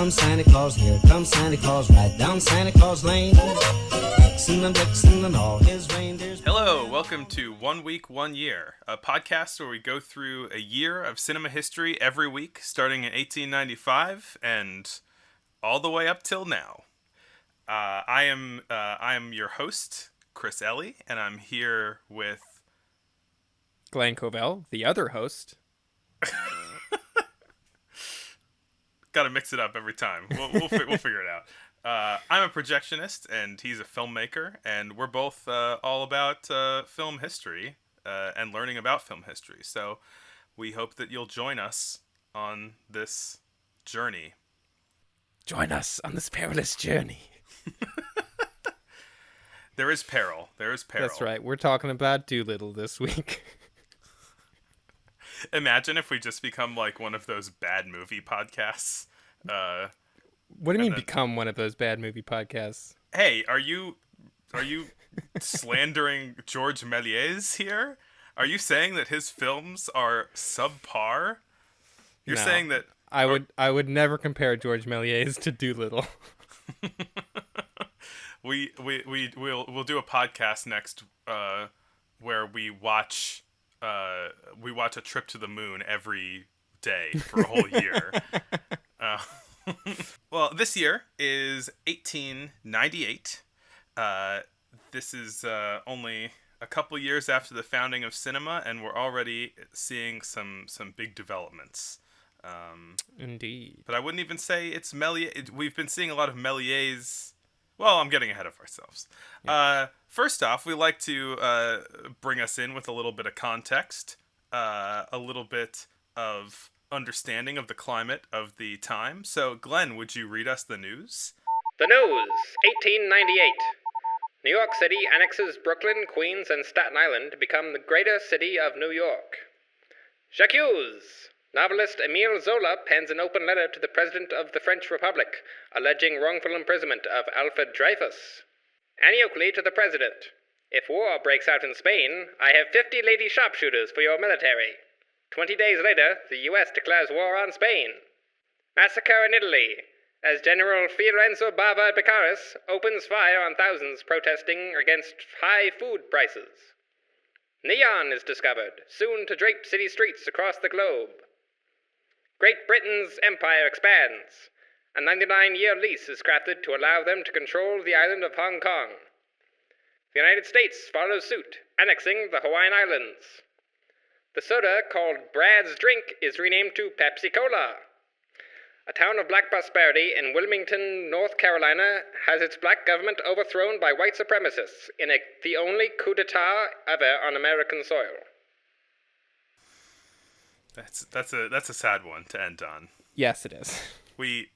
comes Santa Claus, here comes Santa Claus, right down Santa Claus Lane. Vixen and all his reindeers. Hello, welcome to 1 Week, 1 Year, a podcast where we go through a year of cinema history every week, starting in 1895 and all the way up till now. I am your host, Chris Ellie, and I'm here with Glenn Covell, the other host. Got to mix it up every time. We'll figure it out. I'm a projectionist, and he's a filmmaker, and we're both all about film history and learning about film history. So we hope that you'll join us on this journey. Join us on this perilous journey. There is peril. There is peril. That's right. We're talking about Doolittle this week. Imagine if we just become like one of those bad movie podcasts. What do you mean become one of those bad movie podcasts? Hey, are you slandering George Méliès here? Are you saying that his films are subpar? You're No, saying that I would never compare George Méliès to Doolittle. we'll do a podcast next where we watch a trip to the moon every day for a whole year. Well, this year is 1898. This is only a couple years after the founding of cinema, and we're already seeing some big developments. Indeed. But I wouldn't even say it's Méliès. We've been seeing a lot of Méliès. Well, I'm getting ahead of ourselves. Yeah. First off, we like to bring us in with a little bit of context, a little bit of understanding of the climate of the time. So, Glenn, would you read us the news? The news, 1898. New York City annexes Brooklyn, Queens, and Staten Island to become the greater city of New York. J'accuse! Novelist Émile Zola pens an open letter to the President of the French Republic, alleging wrongful imprisonment of Alfred Dreyfus. Annie Oakley to the President. If war breaks out in Spain, I have 50 lady sharpshooters for your military. 20 days later, the U.S. declares war on Spain. Massacre in Italy, as General Fiorenzo Bava Beccaris opens fire on thousands protesting against high food prices. Neon is discovered, soon to drape city streets across the globe. Great Britain's empire expands. A 99-year lease is crafted to allow them to control the island of Hong Kong. The United States follows suit, annexing the Hawaiian Islands. The soda, called Brad's Drink, is renamed to Pepsi-Cola. A town of black prosperity in Wilmington, North Carolina, has its black government overthrown by white supremacists in the only coup d'etat ever on American soil. That's a sad one to end on. Yes, it is. We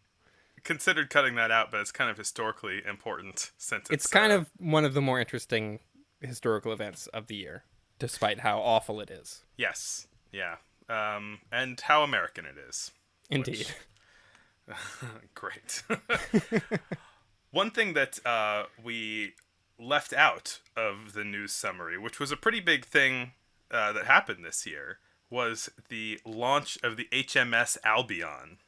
considered cutting that out, but it's kind of historically important since it's kind of one of the more interesting historical events of the year, despite how awful it is. Yes, yeah, and how American it is. Indeed. Great. One thing that we left out of the news summary, which was a pretty big thing that happened this year, was the launch of the HMS Albion.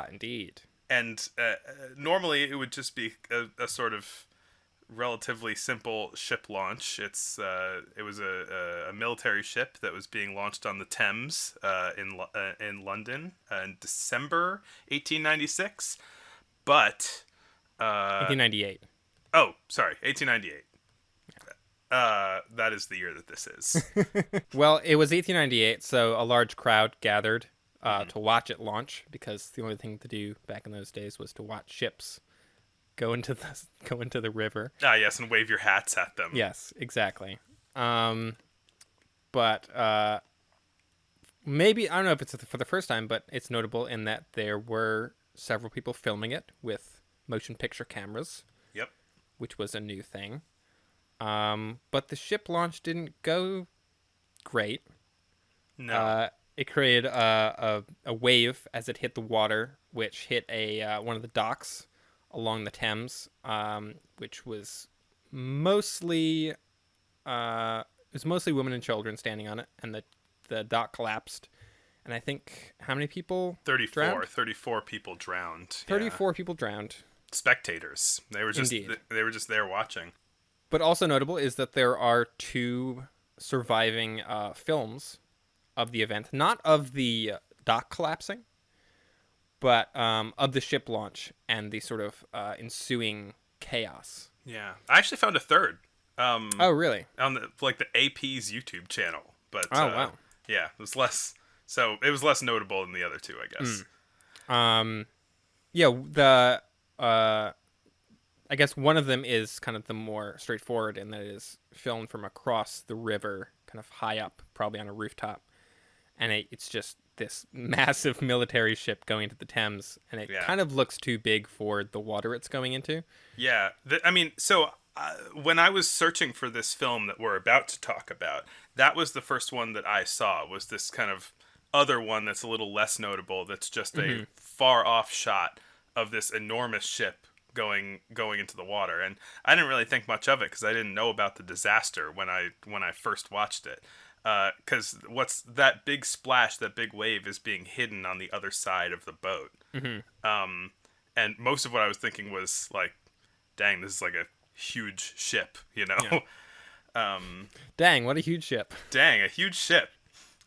Indeed. And normally it would just be a sort of relatively simple ship launch. It was a military ship that was being launched on the Thames in London in December 1896. But 1898. Oh, sorry, 1898. That is the year that this is. Well, it was 1898, so a large crowd gathered to watch it launch, because the only thing to do back in those days was to watch ships go into the river. Ah, yes, and wave your hats at them. Yes, exactly. But maybe, I don't know if it's for the first time, but it's notable in that there were several people filming it with motion picture cameras. Yep. Which was a new thing. But the ship launch didn't go great. No. It created a wave as it hit the water, which hit one of the docks along the Thames, which was mostly women and children standing on it, and the dock collapsed, and I think how many people 34. drowned? 34 people drowned. 34 people drowned. Spectators. They were just Indeed. they were just there watching. But also notable is that there are 2 surviving films of the event, not of the dock collapsing, but of the ship launch and the sort of ensuing chaos. Yeah, I actually found a third. Oh, really? On the AP's YouTube channel, but wow. yeah, it was less. So it was less notable than the other 2, I guess. Yeah, the I guess one of them is kind of the more straightforward, and that it is filmed from across the river, kind of high up, probably on a rooftop, and it's just this massive military ship going into the Thames, and it kind of looks too big for the water it's going into. Yeah, when I was searching for this film that we're about to talk about, that was the first one that I saw, was this kind of other one that's a little less notable, that's just a far off shot of this enormous ship going into the water. And I didn't really think much of it because I didn't know about the disaster when I first watched it. Because what's that big splash, that big wave, is being hidden on the other side of the boat. And most of what I was thinking was like, dang, this is like a huge ship, you know? Yeah. Dang, what a huge ship. Dang, a huge ship.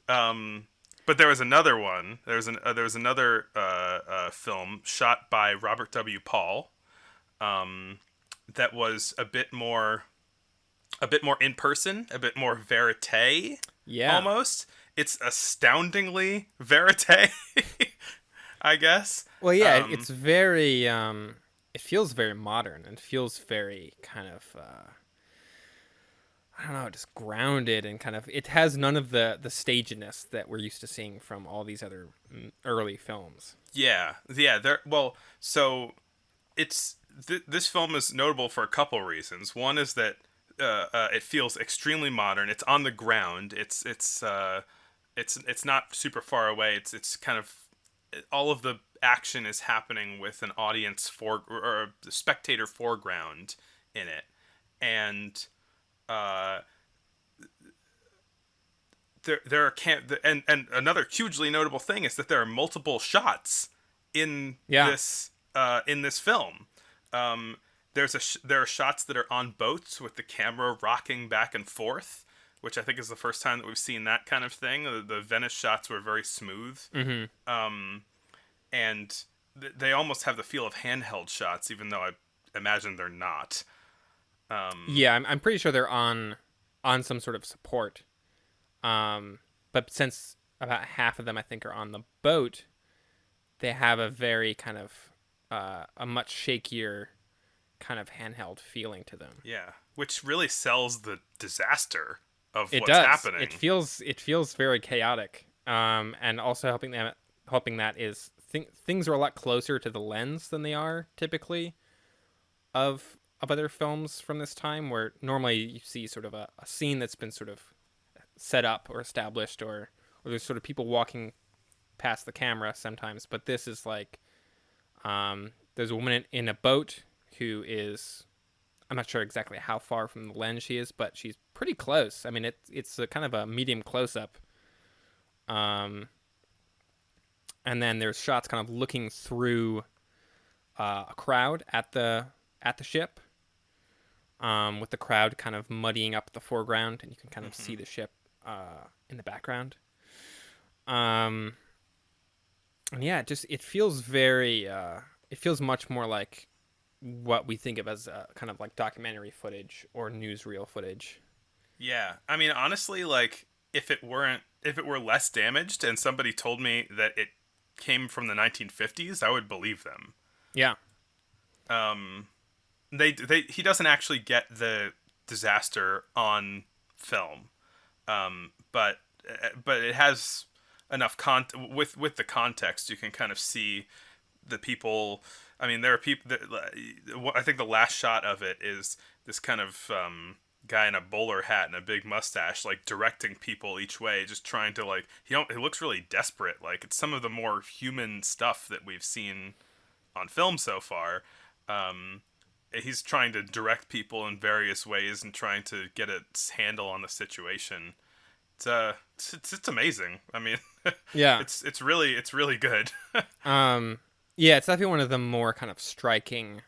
But there was another one. There was another film shot by Robert W. Paul that was a bit more in person, a bit more verite. Yeah. Almost. It's astoundingly verite, I guess. Well, yeah, it's very it feels very modern and feels very kind of I don't know, just grounded, and kind of, it has none of the staginess that we're used to seeing from all these other early films. Yeah. So it's this film is notable for a couple reasons. One is that it feels extremely modern. It's on the ground. It's not super far away. It's kind of, all of the action is happening with an audience or a spectator foreground in it, and there are and another hugely notable thing is that there are multiple shots in this film. There are shots that are on boats with the camera rocking back and forth, which I think is the first time that we've seen that kind of thing. The Venice shots were very smooth, and they almost have the feel of handheld shots, even though I imagine they're not. Yeah, I'm pretty sure they're on some sort of support. But since about half of them, I think, are on the boat, they have a very kind of a much shakier kind of handheld feeling to them. Yeah, which really sells the disaster of what's happening. It feels very chaotic. And also helping that is things are a lot closer to the lens than they are typically of other films from this time, where normally you see sort of a scene that's been sort of set up or established, or there's sort of people walking past the camera sometimes. But this is like, there's a woman in a boat who is, I'm not sure exactly how far from the lens she is, but she's pretty close. I mean, it's a kind of a medium close-up. And then there's shots kind of looking through a crowd at the ship, with the crowd kind of muddying up the foreground, and you can kind of see the ship in the background. And yeah, it feels very, it feels much more like what we think of as kind of like documentary footage or newsreel footage. Yeah, I mean, honestly, like, if it were less damaged and somebody told me that it came from the 1950s, I would believe them. Yeah. He doesn't actually get the disaster on film, but it has enough with the context. You can kind of see the people. I mean, there are people that, I think the last shot of it is this kind of guy in a bowler hat and a big mustache, like, directing people each way, just trying to, like, he looks really desperate. Like, it's some of the more human stuff that we've seen on film so far. He's trying to direct people in various ways and trying to get a handle on the situation. It's amazing. I mean, Yeah. it's really good. Yeah, it's definitely one of the more kind of striking,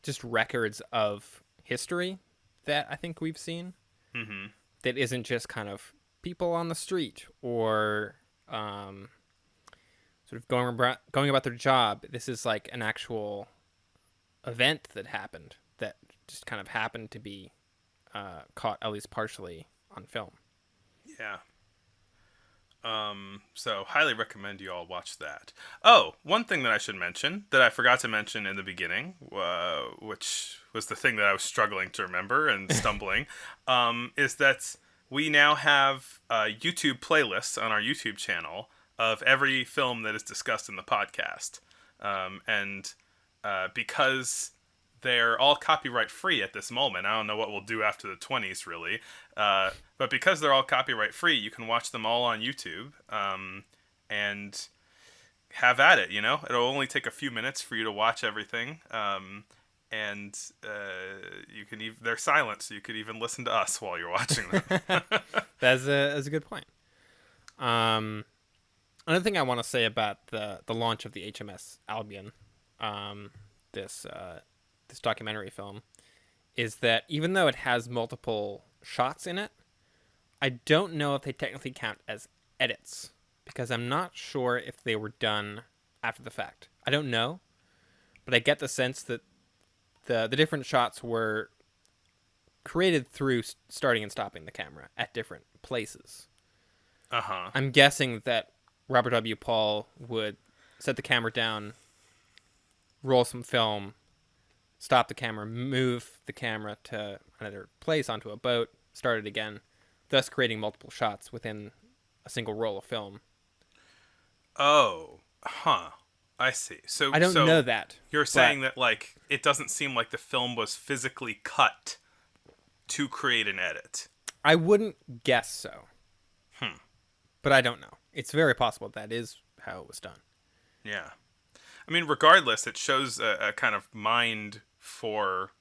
just records of history that I think we've seen. Mm-hmm. That isn't just kind of people on the street or sort of going about their job. This is like an actual event that happened that just kind of happened to be caught at least partially on film. Yeah. So highly recommend you all watch that. Oh, one thing that I should mention that I forgot to mention in the beginning, which was the thing that I was struggling to remember and stumbling, is that we now have YouTube playlists on our YouTube channel of every film that is discussed in the podcast. And because they're all copyright free at this moment. I don't know what we'll do after the 20s, really. But because they're all copyright free, you can watch them all on YouTube and have at it, you know? It'll only take a few minutes for you to watch everything. And you can they're silent, so you could even listen to us while you're watching them. That's a good point. Another thing I want to say about the launch of the HMS Albion, this documentary film, is that even though it has multiple shots in it, I don't know if they technically count as edits, because I'm not sure if they were done after the fact. I don't know, but I get the sense that the different shots were created through starting and stopping the camera at different places. Uh-huh. I'm guessing that Robert W. Paul would set the camera down, roll some film, stop the camera, move the camera to another place onto a boat, start it again, thus creating multiple shots within a single roll of film. Oh, huh. I see. So I don't know that. You're saying that, like, it doesn't seem like the film was physically cut to create an edit. I wouldn't guess so. But I don't know. It's very possible that is how it was done. Yeah. I mean, regardless, it shows a kind of mind for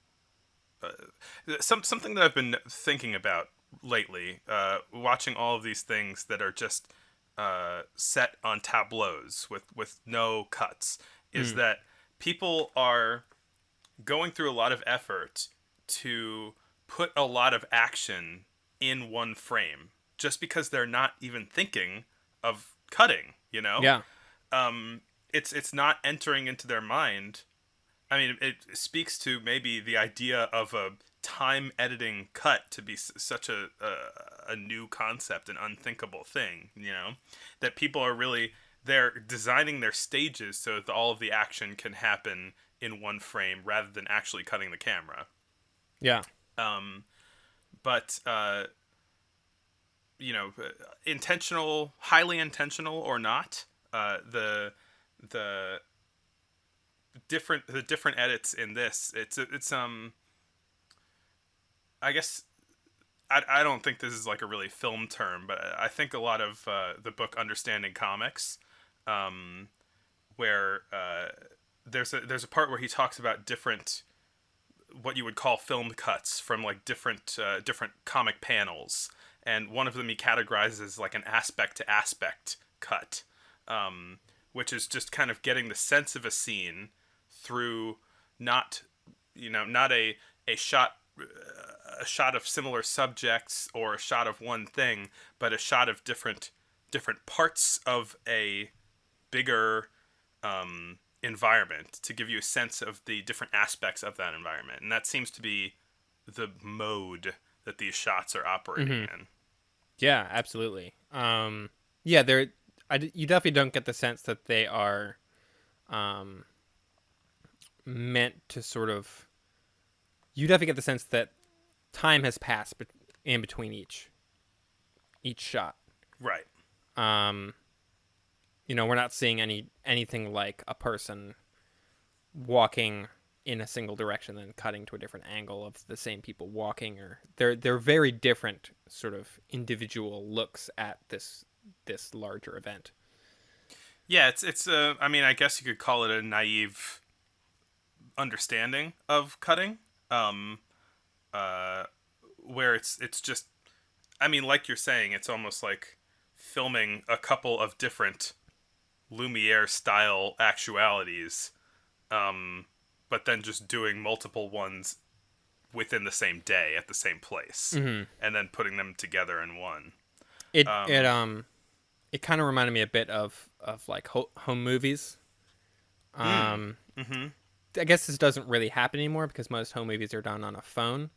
something that I've been thinking about lately, watching all of these things that are just set on tableaus with no cuts, is that people are going through a lot of effort to put a lot of action in one frame just because they're not even thinking of cutting, you know? Yeah. It's not entering into their mind. I mean, it speaks to maybe the idea of a time editing cut to be such a new concept, an unthinkable thing, you know, that people are really, they're designing their stages so that all of the action can happen in one frame rather than actually cutting the camera. Yeah. But you know, intentional, highly intentional or not, the different edits in this, it's I guess I don't think this is like a really film term, but I think a lot of the book Understanding Comics, where there's a part where he talks about different, what you would call film cuts from like different comic panels, and one of them he categorizes as like an aspect to aspect cut, which is just kind of getting the sense of a scene through not a shot of similar subjects or a shot of one thing, but a shot of different parts of a bigger environment to give you a sense of the different aspects of that environment. And that seems to be the mode that these shots are operating in. Yeah, absolutely. Yeah, you definitely don't get the sense that they are meant to sort of... You definitely get the sense that time has passed in between each shot. Right. You know, we're not seeing anything like a person walking in a single direction then cutting to a different angle of the same people walking, or they're very different sort of individual looks at this larger event. Yeah, it's I mean, I guess you could call it a naive understanding of cutting, where it's just I mean, like you're saying, it's almost like filming a couple of different Lumiere style actualities, but then just doing multiple ones within the same day at the same place, and then putting them together in one. It kind of reminded me a bit of like home movies. I guess this doesn't really happen anymore because most home movies are done on a phone.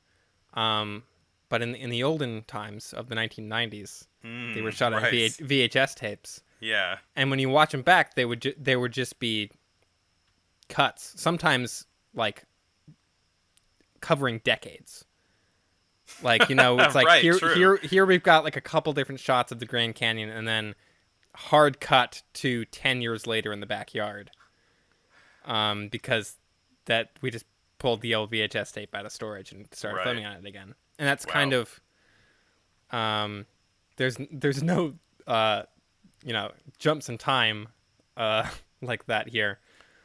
But in the olden times of the 1990s, they were shot on VHS tapes. Yeah. And when you watch them back, they would just be cuts, sometimes like covering decades. Like, it's like Right, here we've got like a couple different shots of the Grand Canyon, and then hard cut to 10 years later in the backyard. Because that we just pulled the old VHS tape out of storage and started filming on it again. And that's kind of there's no jumps in time like that here.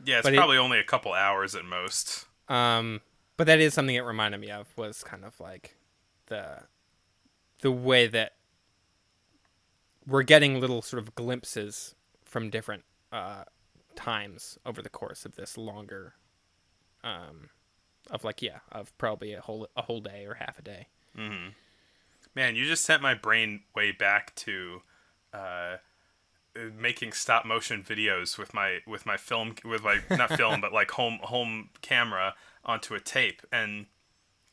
Yeah, it's probably only a couple hours at most. But that is something it reminded me of, was kind of like the way that we're getting little sort of glimpses from different times over the course of this longer of probably a whole day or half a day. Mm-hmm. Man, you just sent my brain way back to making stop motion videos with my not film but like home camera onto a tape, and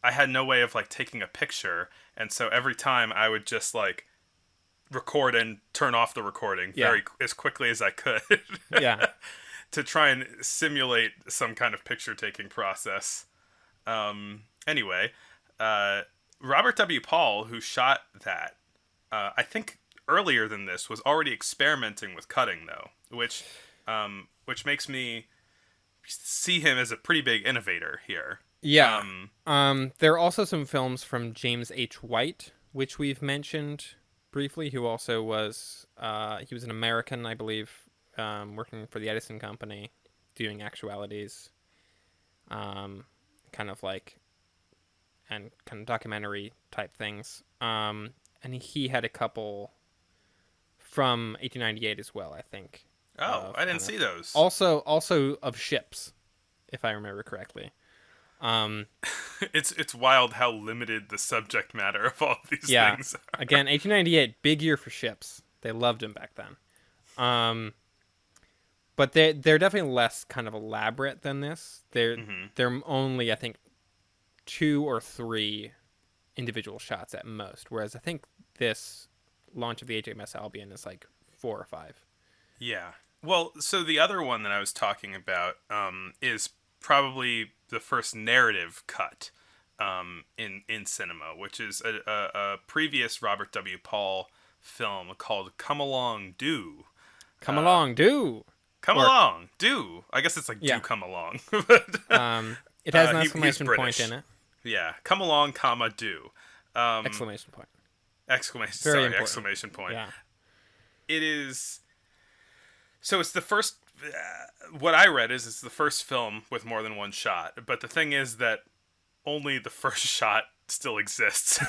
I had no way of like taking a picture, and so every time I would just like record and turn off the recording as quickly as I could. Yeah. To try and simulate some kind of picture taking process. Anyway, Robert W. Paul, who shot that, I think earlier than this, was already experimenting with cutting, though, which makes me see him as a pretty big innovator here. Yeah. There are also some films from James H. White, which we've mentioned briefly, who also was he was an American, I believe, working for the Edison Company, doing actualities, kind of documentary type things. And he had a couple from 1898 as well, I think. Oh, I didn't see those. Also of ships, if I remember correctly. It's wild how limited the subject matter of all these things are. Again, 1898, big year for ships. They loved them back then. But they're definitely less kind of elaborate than this. They're only, I think, 2 or 3 individual shots at most, whereas I think this launch of the HMS Albion is like 4 or 5. Yeah. Well, so the other one that I was talking about is probably the first narrative cut in cinema, which is a previous Robert W. Paul film called Come Along, Do. Come Along, Do! Come along, do. I guess it's like do come along. It has an exclamation point in it. Yeah, come along, comma, do. Exclamation point. Exclamation point. Yeah. It is. So it's the first. What I read is it's the first film with more than one shot. But the thing is that only the first shot still exists.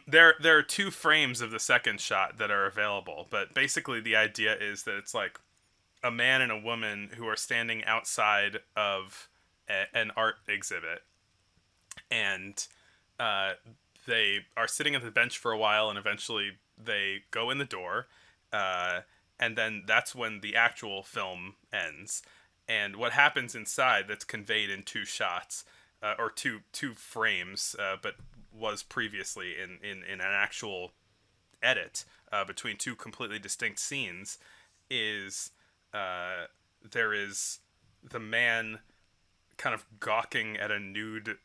There are 2 frames of the second shot that are available, but basically the idea is that it's like a man and a woman who are standing outside of an art exhibit, and they are sitting at the bench for a while, and eventually they go in the door, and then that's when the actual film ends. And what happens inside that's conveyed in 2 shots, or two frames, but was previously in an actual edit between 2 completely distinct scenes, is there is the man kind of gawking at a nude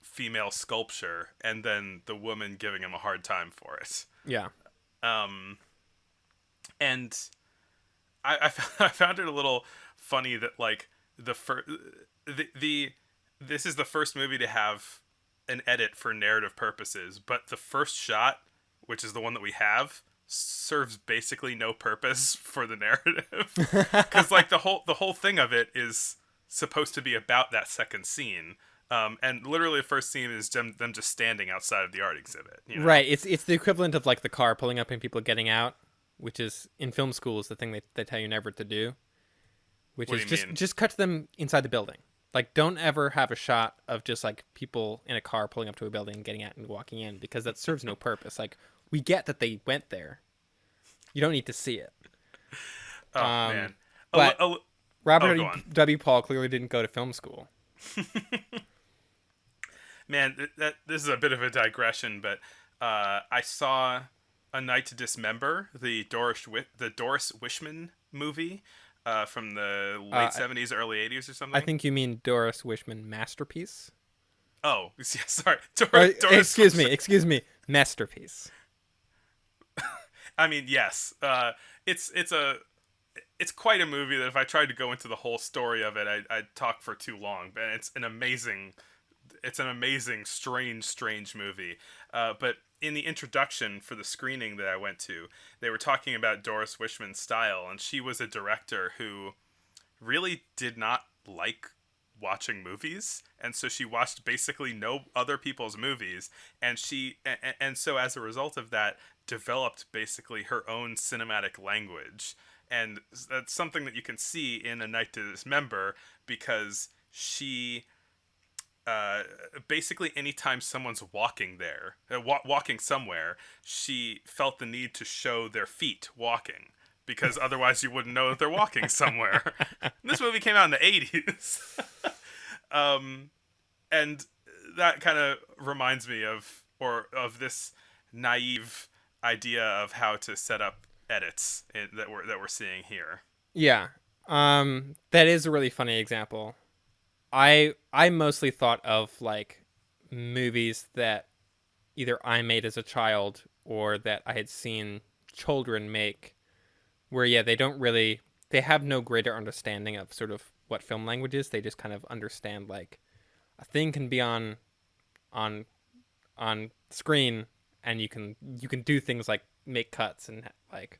female sculpture, and then the woman giving him a hard time for it. Yeah. And I found it a little funny that like this is the first movie to have an edit for narrative purposes, but the first shot, which is the one that we have, serves basically no purpose for the narrative, because like the whole thing of it is supposed to be about that second scene, And literally the first scene is them just standing outside of the art exhibit. You know? Right. It's the equivalent of like the car pulling up and people getting out, which is in film school is the thing they tell you never to do. Which What is do you mean? just cut to them inside the building. Like, don't ever have a shot of just like people in a car pulling up to a building, getting out and walking in, because that serves no purpose. Like, we get that they went there. You don't need to see it. Oh man. But Robert go on. W. Paul clearly didn't go to film school. Man, this is a bit of a digression, but I saw A Night to Dismember, the Doris Wishman movie from the late 70s, early 80s or something. I think you mean Doris Wishman masterpiece. Oh, yeah, sorry. Doris Excuse me, masterpiece. I mean, yes. It's quite a movie that if I tried to go into the whole story of it, I'd talk for too long. But it's an amazing, strange movie. But in the introduction for the screening that I went to, they were talking about Doris Wishman's style, and she was a director who really did not like watching movies, and so she watched basically no other people's movies, and so as a result of that, developed basically her own cinematic language. And that's something that you can see in A Night to Dismember, because she basically anytime someone's walking there, walking somewhere, she felt the need to show their feet walking, because otherwise you wouldn't know that they're walking somewhere. This movie came out in the 80s. And that kind of reminds me of this naive idea of how to set up edits that we're seeing here. Yeah. That is a really funny example. I mostly thought of like movies that either I made as a child or that I had seen children make, where they have no greater understanding of sort of what film language is. They just kind of understand like a thing can be on screen, and you can do things like make cuts and like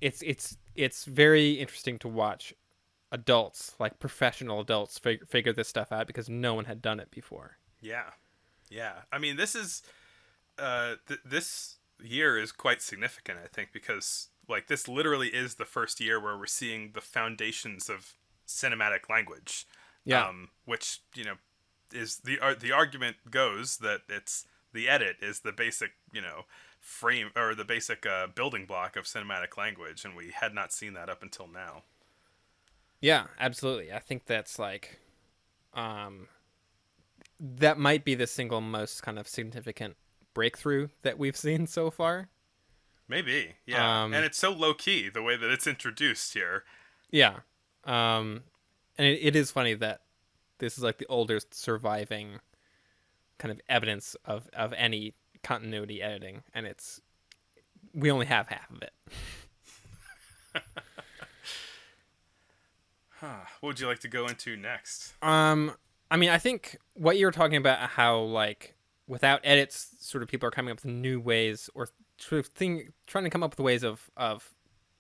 it's very interesting to watch adults, like professional adults, figure this stuff out, because no one had done it before. Yeah. I mean, this is this year is quite significant, I think, because like this literally is the first year where we're seeing the foundations of cinematic language. Yeah. Which, you know, is the argument goes that it's the edit is the basic, you know, frame or the basic building block of cinematic language, and we had not seen that up until now. Yeah, absolutely. I think that's like that might be the single most kind of significant breakthrough that we've seen so far. Maybe, yeah. And it's so low key the way that it's introduced here. Yeah. And it is funny that this is like the oldest surviving kind of evidence of any continuity editing, and we only have half of it. What would you like to go into next? I mean, I think what you were talking about, how like without edits, sort of people are coming up with new ways, or sort of trying to come up with ways of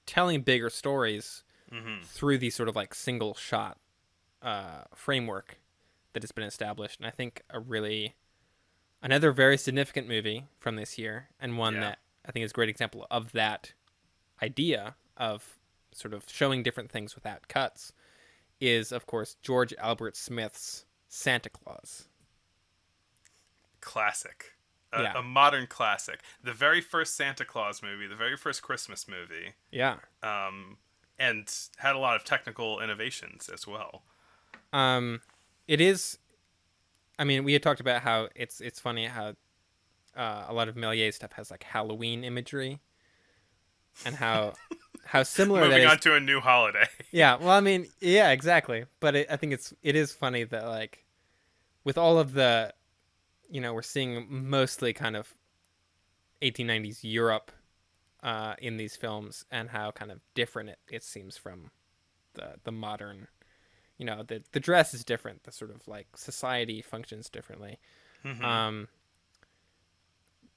telling bigger stories through these sort of like single shot framework that has been established. And I think another very significant movie from this year, and one that I think is a great example of that idea of sort of showing different things without cuts, is of course George Albert Smith's Santa Claus. Classic. A modern classic. The very first Santa Claus movie, the very first Christmas movie. Yeah. And had a lot of technical innovations as well. It is. I mean, we had talked about how it's funny how a lot of Méliès stuff has like Halloween imagery, and how similar that is. Moving on to a new holiday. Yeah, well, I mean, yeah, exactly. But I think it is funny that like with all of the, you know, we're seeing mostly kind of 1890s Europe in these films, and how kind of different it seems from the modern. You know, the dress is different. The sort of like society functions differently.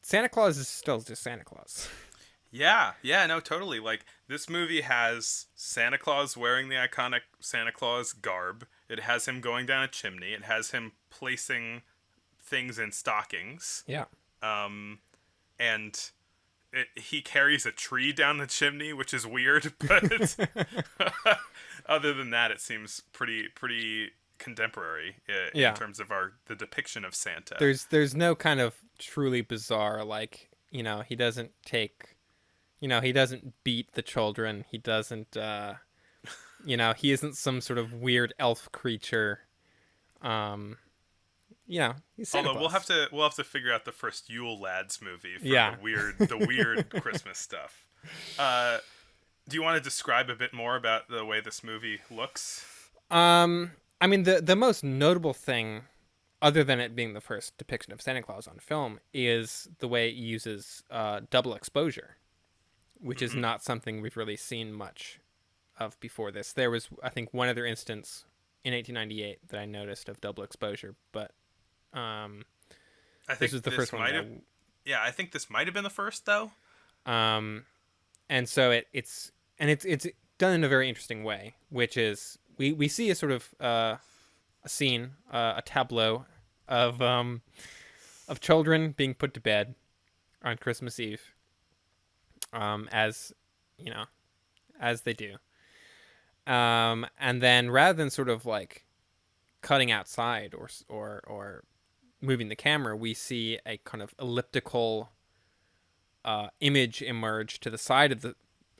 Santa Claus is still just Santa Claus. Yeah, no, totally. Like, this movie has Santa Claus wearing the iconic Santa Claus garb. It has him going down a chimney. It has him placing things in stockings. Yeah. And he carries a tree down the chimney, which is weird, but other than that, it seems pretty contemporary in terms of the depiction of Santa. There's no kind of truly bizarre, like, he doesn't he doesn't beat the children. He doesn't, he isn't some sort of weird elf creature. He's Santa Although Claus. we'll have to figure out the first Yule Lads movie for the weird Christmas stuff. Do you want to describe a bit more about the way this movie looks? I mean, the most notable thing, other than it being the first depiction of Santa Claus on film, is the way it uses double exposure, which is not something we've really seen much of before this. There was, I think, one other instance in 1898 that I noticed of double exposure, but I think this was the first one. I think this might have been the first, though. And so it's done in a very interesting way, which is we see a sort of a scene, a tableau of children being put to bed on Christmas Eve, as they do. And then rather than sort of like cutting outside or moving the camera, we see a kind of elliptical image emerge to the side of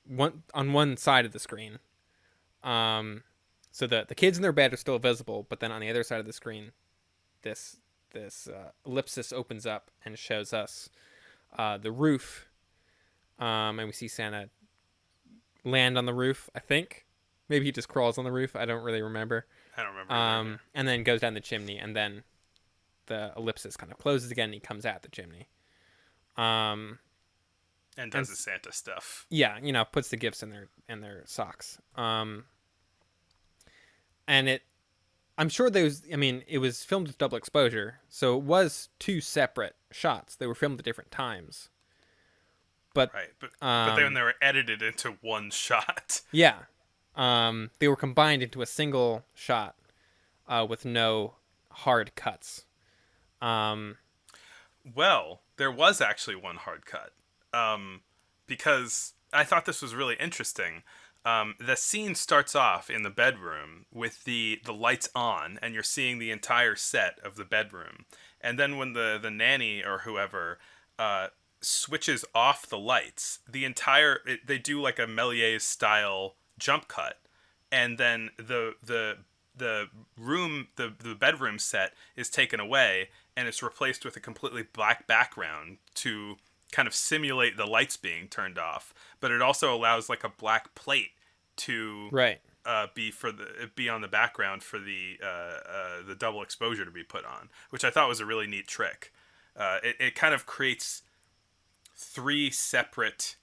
one side of the screen. So the kids in their bed are still visible, but then on the other side of the screen, this ellipsis opens up and shows us the roof, and we see Santa land on the roof. I think maybe he just crawls on the roof. I don't really remember. I don't remember. And then goes down the chimney, and then the ellipsis kind of closes again, and he comes out the chimney. And does the Santa stuff. Yeah, puts the gifts in their socks. And I'm sure it was filmed with double exposure, so it was two separate shots. They were filmed at different times. But right, but then they were edited into one shot. Yeah. They were combined into a single shot with no hard cuts. Well, there was actually one hard cut. Because I thought this was really interesting. The scene starts off in the bedroom with the lights on, and you're seeing the entire set of the bedroom. And then when the nanny or whoever switches off the lights, they do like a Méliès style jump cut, and then the bedroom set is taken away, and it's replaced with a completely black background to kind of simulate the lights being turned off, but it also allows like a black plate to be on the background for the double exposure to be put on, which I thought was a really neat trick. It kind of creates three separate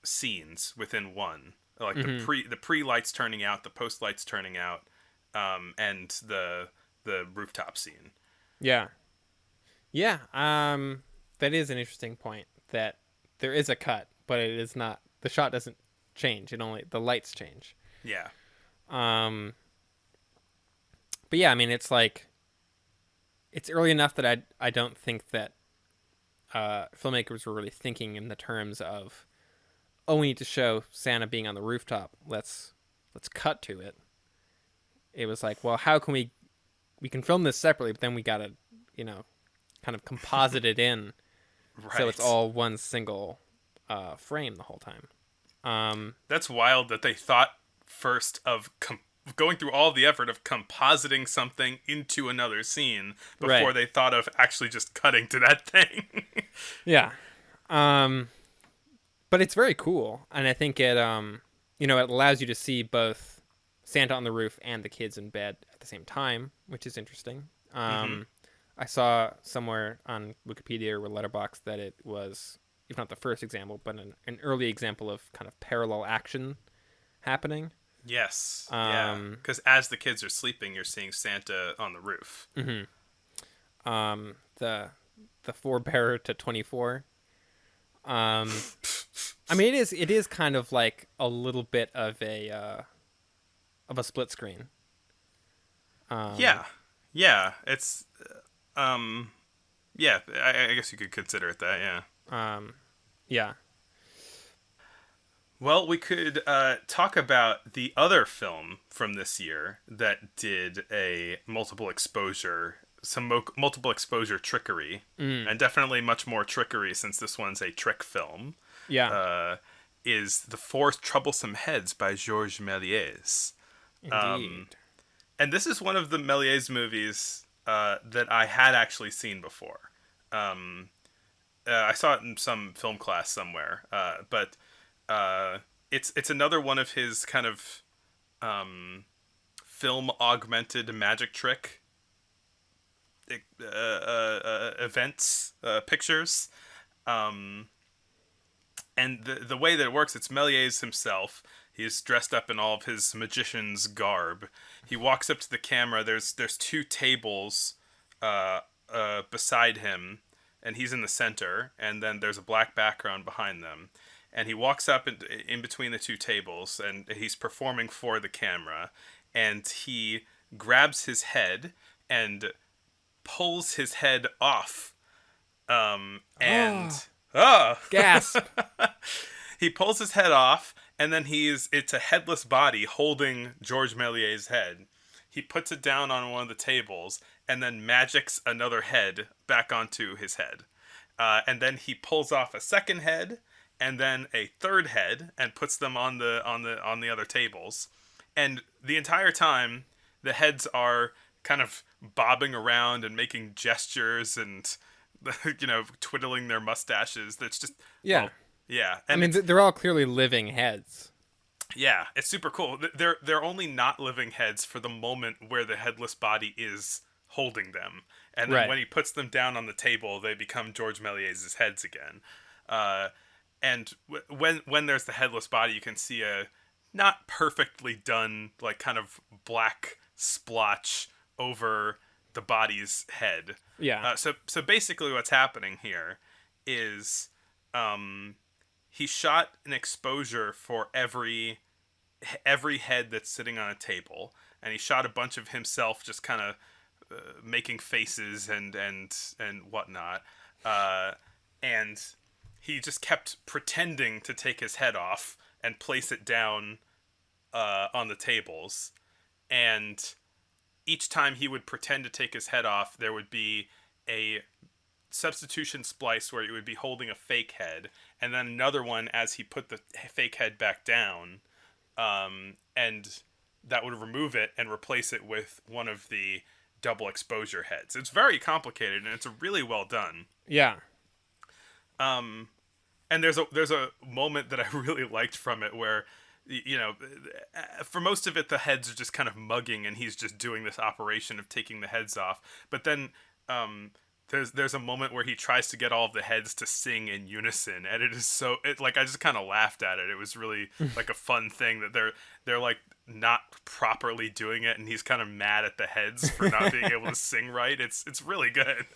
scenes within one, like the pre lights turning out, the post lights turning out, and the rooftop scene. Yeah. That is an interesting point, that there is a cut, but it is not, the shot doesn't change. The lights change. Yeah. But yeah, I mean, it's like, it's early enough that I don't think that filmmakers were really thinking in the terms of, oh, we need to show Santa being on the rooftop. Let's cut to it. It was like, well, how can we can film this separately, but then we gotta, kind of composite it in. Right. So it's all one single frame the whole time. That's wild that they thought first of going through all the effort of compositing something into another scene before they thought of actually just cutting to that thing. Yeah. But it's very cool. And I think it, it allows you to see both Santa on the roof and the kids in bed at the same time, which is interesting. I saw somewhere on Wikipedia or Letterboxd that it was, if not the first example, but an early example of kind of parallel action happening. Yes. Because as the kids are sleeping, you're seeing Santa on the roof. The forebearer to 24. I mean, it is kind of like a little bit of a split screen. Yeah, it's yeah. I guess you could consider it that. Yeah. Yeah. Well, we could talk about the other film from this year that did a multiple exposure, multiple exposure trickery, and definitely much more trickery since this one's a trick film. Yeah. Is The Four Troublesome Heads by Georges Méliès. Indeed. And this is one of the Méliès movies that I had actually seen before. I saw it in some film class somewhere, but it's another one of his kind of film augmented magic trick events, pictures. And the way that it works, it's Méliès himself. He's dressed up in all of his magician's garb. He walks up to the camera. There's two tables beside him, and he's in the center. And then there's a black background behind them. And he walks up in between the two tables, and he's performing for the camera. And he grabs his head and pulls his head off. Gasp. He pulls his head off, and then it's a headless body holding Georges Méliès' head. He puts it down on one of the tables, and then magics another head back onto his head. And then he pulls off a second head, and then a third head, and puts them on the other tables. And the entire time, the heads are kind of bobbing around and making gestures and twiddling their mustaches. That's just Yeah. yeah. I And mean, they're all clearly living heads. yeah, it's super cool. They're only not living heads for the moment where the headless body is holding them, and then Right. when he puts them down on the table, they become Georges Méliès' heads again. And when there's the headless body, you can see a not perfectly done, like, kind of black splotch over the body's head. Yeah. So basically what's happening here is he shot an exposure for every head that's sitting on a table, and he shot a bunch of himself just kind of making faces and whatnot. And he just kept pretending to take his head off and place it down on the tables. And each time he would pretend to take his head off, there would be a substitution splice where he would be holding a fake head, and then another one as he put the fake head back down, and that would remove it and replace it with one of the double exposure heads. It's very complicated, and it's really well done. Yeah. And there's a moment that I really liked from it where, for most of it, the heads are just kind of mugging, and he's just doing this operation of taking the heads off. But then there's a moment where he tries to get all of the heads to sing in unison, and I just kind of laughed at it. It was really like a fun thing that they're like not properly doing it, and he's kind of mad at the heads for not being able to sing right. It's really good.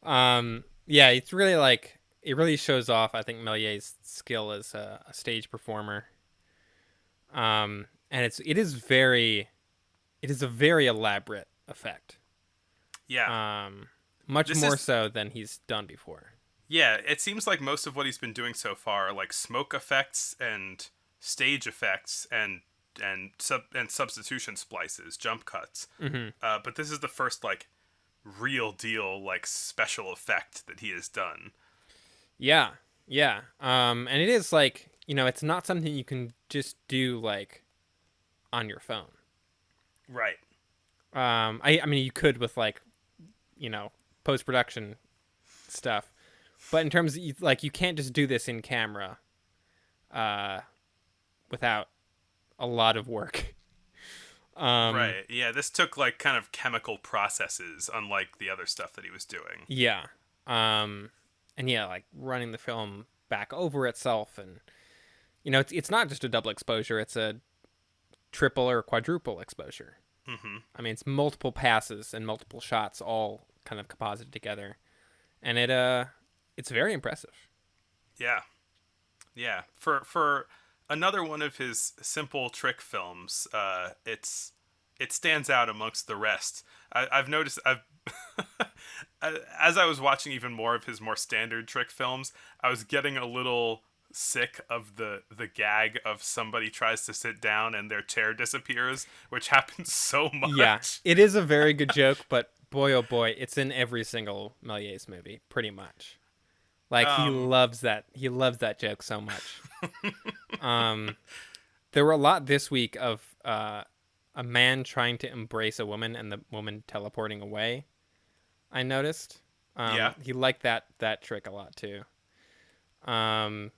Yeah, it's really like, it really shows off, I think, Méliès' skill as a stage performer. And it is a very elaborate effect. Yeah. Much This more is- so than he's done before. Yeah, it seems like most of what he's been doing so far are like smoke effects and stage effects and substitution splices, jump cuts. Mm-hmm. But this is the first like real deal like special effect that he has done. Yeah. And it is like, it's not something you can just do like on your phone. Right. I mean, you could with like, post-production stuff, but in terms of, you can't just do this in camera without a lot of work. Right. Yeah, this took like kind of chemical processes, unlike the other stuff that he was doing. Yeah. And yeah, like running the film back over itself, and it's not just a double exposure, it's a triple or quadruple exposure. Mm-hmm. I mean, it's multiple passes and multiple shots all kind of composited together, and it's very impressive. Yeah. Yeah, for another one of his simple trick films, it stands out amongst the rest. I've noticed as I was watching even more of his more standard trick films, I was getting a little sick of the gag of somebody tries to sit down and their chair disappears, which happens so much. Yeah, it is a very good joke, but boy oh boy, it's in every single Méliès movie, pretty much. Like he loves that joke so much. There were a lot this week of a man trying to embrace a woman and the woman teleporting away. I noticed. Yeah. He liked that trick a lot too. And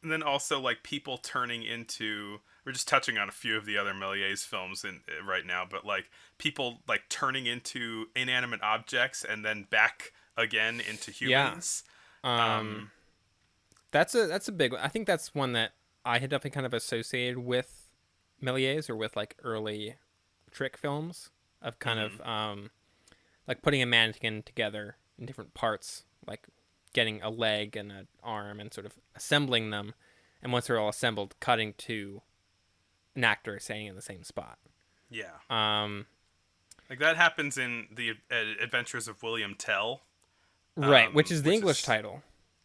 then also like people turning into, we're just touching on a few of the other Méliès films right now, but like people like turning into inanimate objects and then back again into humans. That's a big one. I think that's one that I had definitely kind of associated with Méliès or with like early trick films of kind of like putting a mannequin together in different parts, like getting a leg and an arm and sort of assembling them, and once they're all assembled, cutting to an actor standing in the same spot. Yeah. Like that happens in the Adventures of William Tell. Right, which is the English title.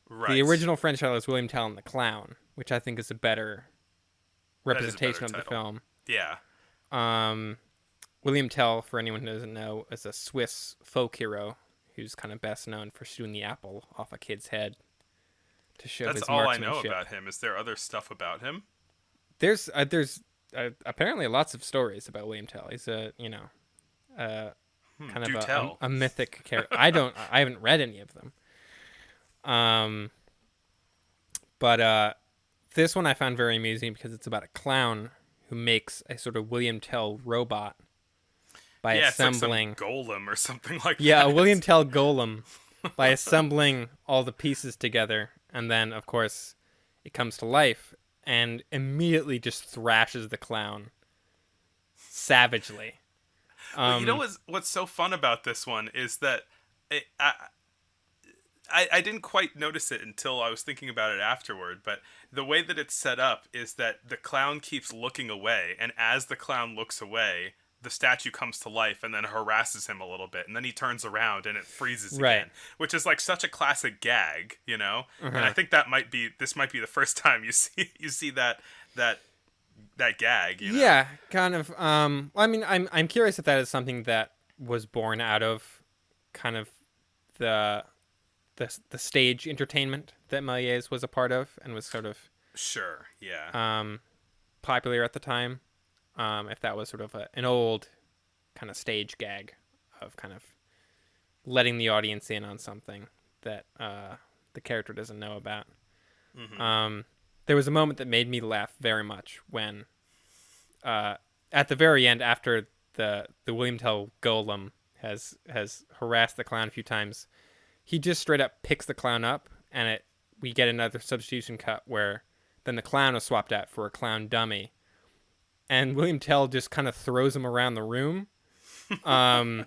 Right. The original French title is William Tell and the Clown, which I think is a better representation of the film. Yeah. William Tell, for anyone who doesn't know, is a Swiss folk hero who's kind of best known for shooting the apple off a kid's head to show his marksmanship. That's all I know about him. Is there other stuff about him? There's apparently lots of stories about William Tell. He's a kind of a mythic character. I haven't read any of them. But this one I found very amusing because it's about a clown who makes a sort of William Tell robot by assembling it's like some golem or something like that. Yeah, a William Tell golem by assembling all the pieces together, and then of course it comes to life and immediately just thrashes the clown savagely. Well, you know what's so fun about this one is that I didn't quite notice it until I was thinking about it afterward, but the way that it's set up is that the clown keeps looking away, and as the clown looks away, the statue comes to life and then harasses him a little bit, and then he turns around and it freezes again, which is like such a classic gag, you know? And I think this might be the first time you see that gag, you know? Yeah, kind of. I mean, I'm curious if that is something that was born out of kind of the stage entertainment that Méliès was a part of and was sort of popular at the time. If that was sort of an old kind of stage gag of kind of letting the audience in on something that the character doesn't know about. There was a moment that made me laugh very much when at the very end, after the William Tell golem has harassed the clown a few times, he just straight up picks the clown up, and we get another substitution cut where then the clown is swapped out for a clown dummy. And William Tell just kind of throws him around the room, and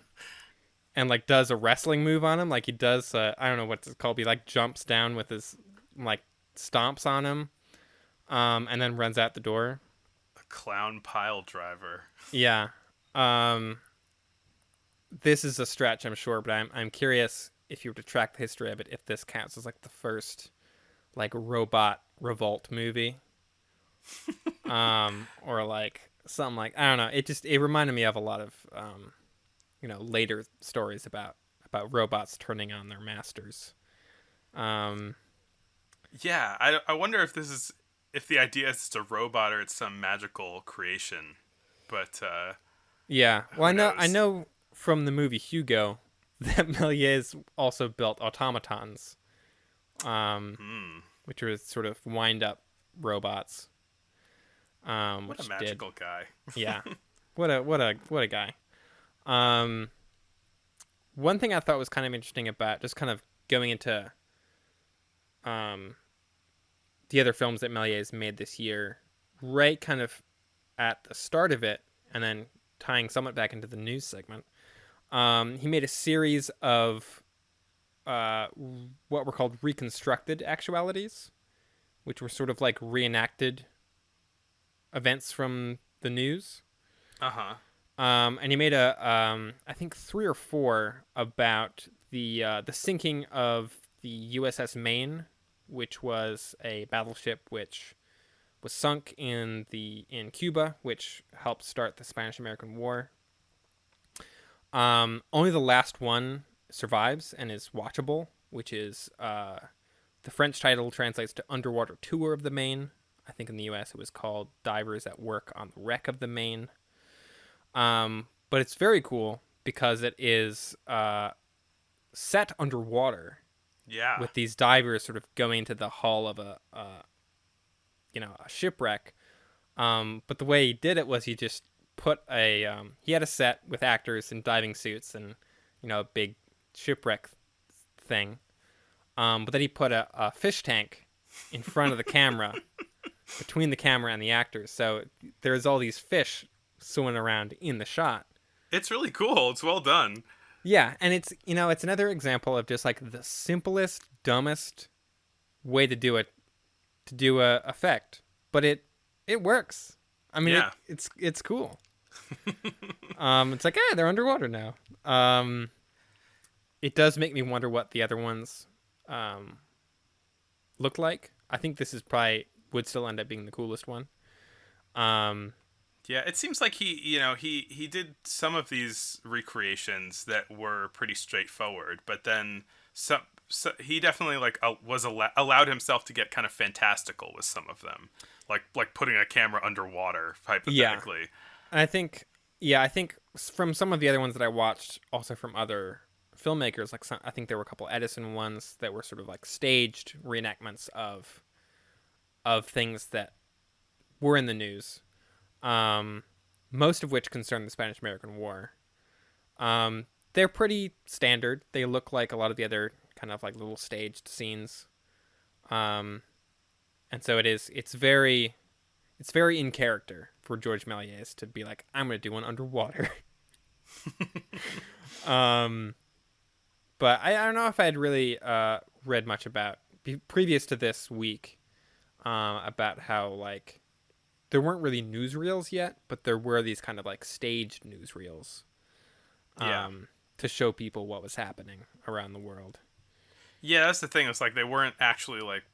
like does a wrestling move on him. Like he does, I don't know what it's called. He like jumps down with his, like stomps on him, and then runs out the door. A clown pile driver. Yeah. This is a stretch, I'm sure, but I'm curious if you were to track the history of it, if this counts as like the first like robot revolt movie. Or like something like, I don't know. It reminded me of a lot of, later stories about robots turning on their masters. Yeah, I wonder if the idea is it's a robot or it's some magical creation, but yeah. Well, I know from the movie Hugo that Méliès also built automatons, which are sort of wind up robots. What a magical guy. Yeah. What a guy. One thing I thought was kind of interesting about just kind of going into the other films that Méliès made this year, right kind of at the start of it, and then tying somewhat back into the news segment, he made a series of what were called reconstructed actualities, which were sort of like reenacted events from the news. Uh-huh. And he made I think 3 or 4 about the sinking of the USS Maine, which was a battleship which was sunk in Cuba, which helped start the Spanish-American War. Only the last one survives and is watchable, which is the French title translates to Underwater Tour of the Maine. I think in the U.S. it was called Divers at Work on the Wreck of the Maine. But it's very cool because it is set underwater. Yeah. With these divers sort of going to the hull of a shipwreck. But the way he did it was he just put he had a set with actors in diving suits and, a big shipwreck thing. But then he put a fish tank in front of the camera, between the camera and the actors. So there's all these fish swimming around in the shot. It's really cool. It's well done. Yeah, and it's it's another example of just like the simplest, dumbest way to do a effect, but it works. I mean, yeah. it's cool. It's like, they're underwater now. It does make me wonder what the other ones looked like. I think this is would still end up being the coolest one. Yeah, it seems like he did some of these recreations that were pretty straightforward, but then he definitely allowed himself to get kind of fantastical with some of them, like putting a camera underwater hypothetically. Yeah. And I think from some of the other ones that I watched, also from other filmmakers, I think there were a couple Edison ones that were sort of like staged reenactments of things that were in the news. Most of which concern the Spanish-American War. They're pretty standard. They look like a lot of the other kind of like little staged scenes. And so it's very in character for George Méliès to be like, I'm going to do one underwater. But I don't know if I had really read much about previous to this week about how like there weren't really newsreels yet, but there were these kind of like staged newsreels to show people what was happening around the world. Yeah, that's the thing. It's like they weren't actually like,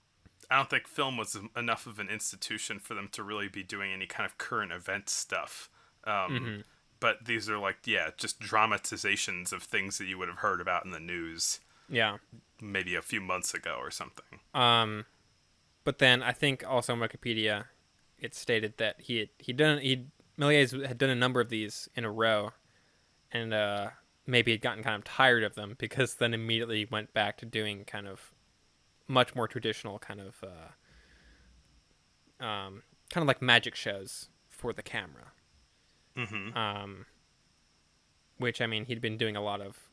I don't think film was enough of an institution for them to really be doing any kind of current event stuff. But these are like, just dramatizations of things that you would have heard about in the news. Yeah. Maybe a few months ago or something. But then I think also on Wikipedia, it stated that Méliès had done a number of these in a row, and maybe had gotten kind of tired of them because then immediately went back to doing kind of much more traditional kind of like magic shows for the camera. Mm-hmm. Which, I mean, he'd been doing a lot of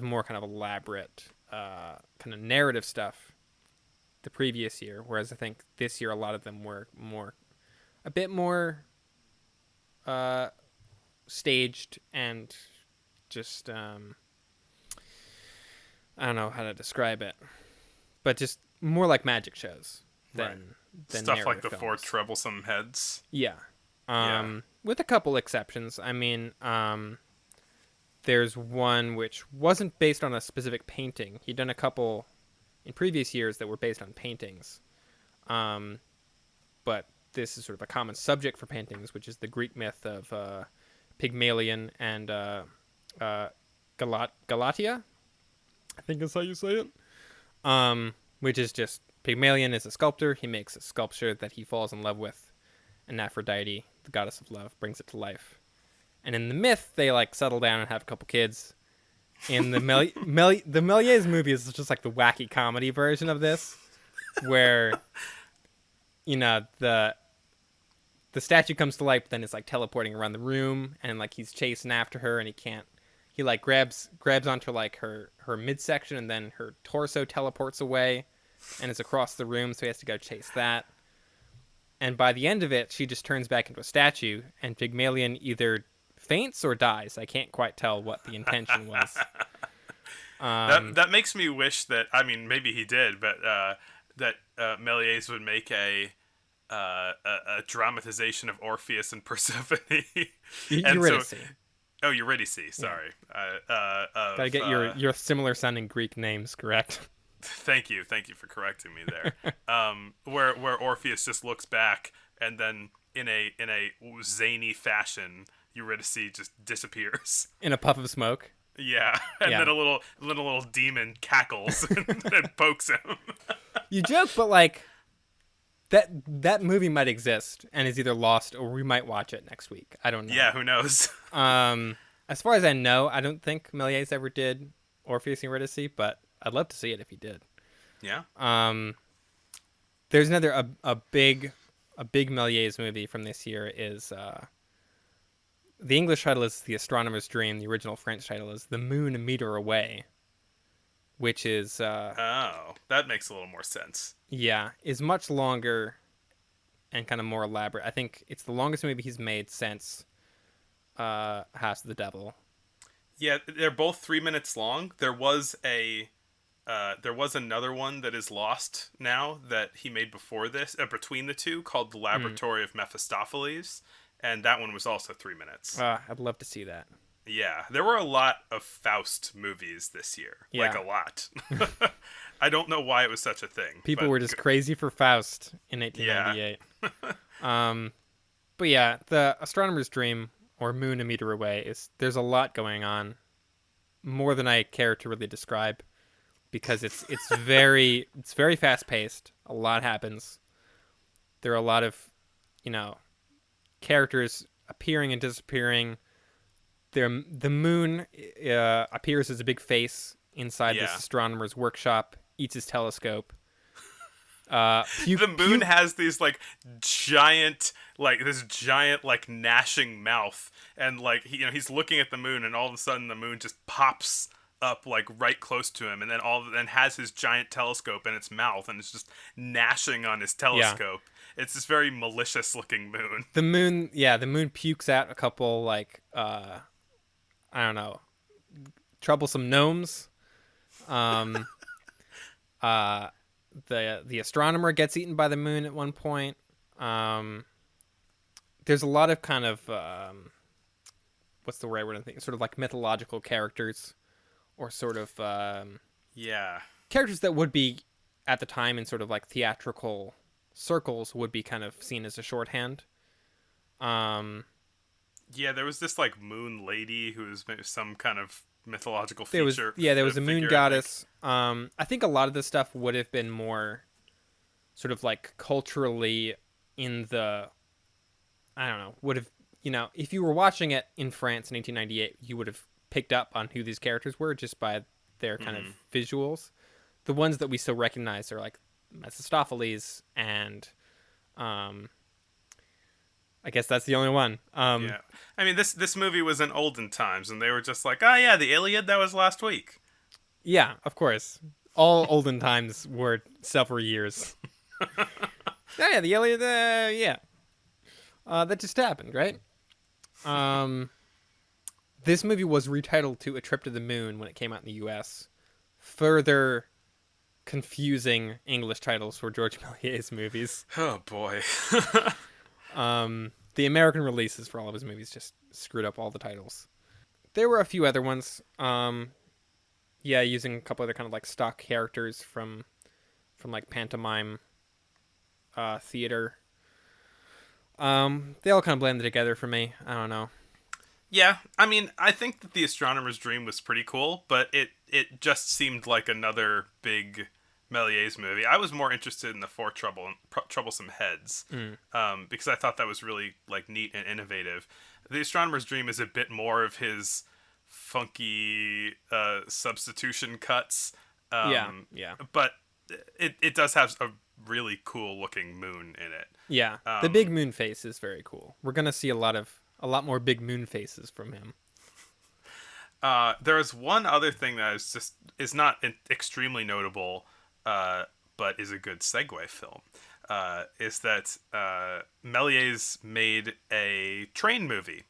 more kind of elaborate kind of narrative stuff the previous year, whereas I think this year a lot of them were a bit more staged and just I don't know how to describe it, but just more like magic shows than stuff like the films. 4 troublesome heads. Yeah. With a couple exceptions. I mean, there's one which wasn't based on a specific painting. He'd done a couple in previous years that were based on paintings. But this is sort of a common subject for paintings, which is the Greek myth of Pygmalion and Galatea. I think that's how you say it. Which is just Pygmalion is a sculptor. He makes a sculpture that he falls in love with, and Aphrodite, the goddess of love, brings it to life. And in the myth, they like settle down and have a couple kids. In the the Méliès movie is just like the wacky comedy version of this, where the statue comes to life, but then it's like teleporting around the room, and like he's chasing after her, and he like grabs onto like her midsection, and then her torso teleports away, and is across the room, so he has to go chase that. And by the end of it, she just turns back into a statue, and Pygmalion either faints or dies. I can't quite tell what the intention was. That makes me wish that, I mean, maybe he did, but that Méliès would make a dramatization of Orpheus and Persephone. Eurydice. Oh, Eurydice. Sorry. Gotta get your similar sounding Greek names correct. Thank you for correcting me there. Where Orpheus just looks back, and then in a zany fashion, Eurydice just disappears In a puff of smoke. Yeah, and then a little demon cackles and pokes him. You joke, but like that movie might exist and is either lost or we might watch it next week. I don't know. Yeah, who knows? As far as I know, I don't think Méliès ever did Orpheus and Eurydice, but I'd love to see it if he did. Yeah. There's another a big Méliès movie from this year is the English title is The Astronomer's Dream. The original French title is The Moon a Meter Away, which is oh, that makes a little more sense. Yeah, is much longer and kind of more elaborate. I think it's the longest movie he's made since House of the Devil. Yeah, they're both 3 minutes long. There was another one that is lost now that he made before this, between the two, called The Laboratory of Mephistopheles, and that one was also 3 minutes. I'd love to see that. Yeah, there were a lot of Faust movies this year. Yeah. Like, a lot. I don't know why it was such a thing. People were just crazy for Faust in 1898. Yeah. But yeah, The Astronomer's Dream, or Moon a Meter Away, there's a lot going on. More than I care to really describe. Because it's very fast paced. A lot happens. There are a lot of, characters appearing and disappearing. The moon appears as a big face inside this astronomer's workshop, eats his telescope. The moon has these giant gnashing mouth, and he's looking at the moon, and all of a sudden the moon just pops up right close to him, and then has his giant telescope in its mouth, and it's just gnashing on his telescope. Yeah. It's this very malicious looking moon. The moon pukes out a couple I don't know, troublesome gnomes. The astronomer gets eaten by the moon at one point. There's a lot of kind of what's the right word I think? Sort of mythological characters. Or sort of characters that would be at the time in sort of theatrical circles would be kind of seen as a shorthand. Yeah, there was this moon lady who was some kind of mythological there feature. There was a moon goddess. I think a lot of this stuff would have been more sort of culturally in the, I don't know, would have, if you were watching it in France in 1898, you would have picked up on who these characters were just by their kind of visuals. The ones that we still recognize are Mephistopheles and I guess that's the only one. Yeah. I mean, this movie was in olden times, and they were just like, oh yeah, the Iliad, that was last week. Yeah, of course. All olden times were several years. Oh yeah, the Iliad, yeah. That just happened, right? This movie was retitled to A Trip to the Moon when it came out in the U.S., further confusing English titles for George Méliès movies. Oh, boy. The American releases for all of his movies just screwed up all the titles. There were a few other ones. Using a couple other kind of stock characters from pantomime theater. They all kind of blended together for me. I don't know. Yeah, I mean, I think that The Astronomer's Dream was pretty cool, but it just seemed like another big Méliès movie. I was more interested in the Four Troublesome Heads, because I thought that was really neat and innovative. The Astronomer's Dream is a bit more of his funky substitution cuts. But it does have a really cool looking moon in it. Yeah, the big moon face is very cool. We're gonna see a lot more big moon faces from him. There is one other thing that is not extremely notable, but is a good segue film. Is that Méliès made a train movie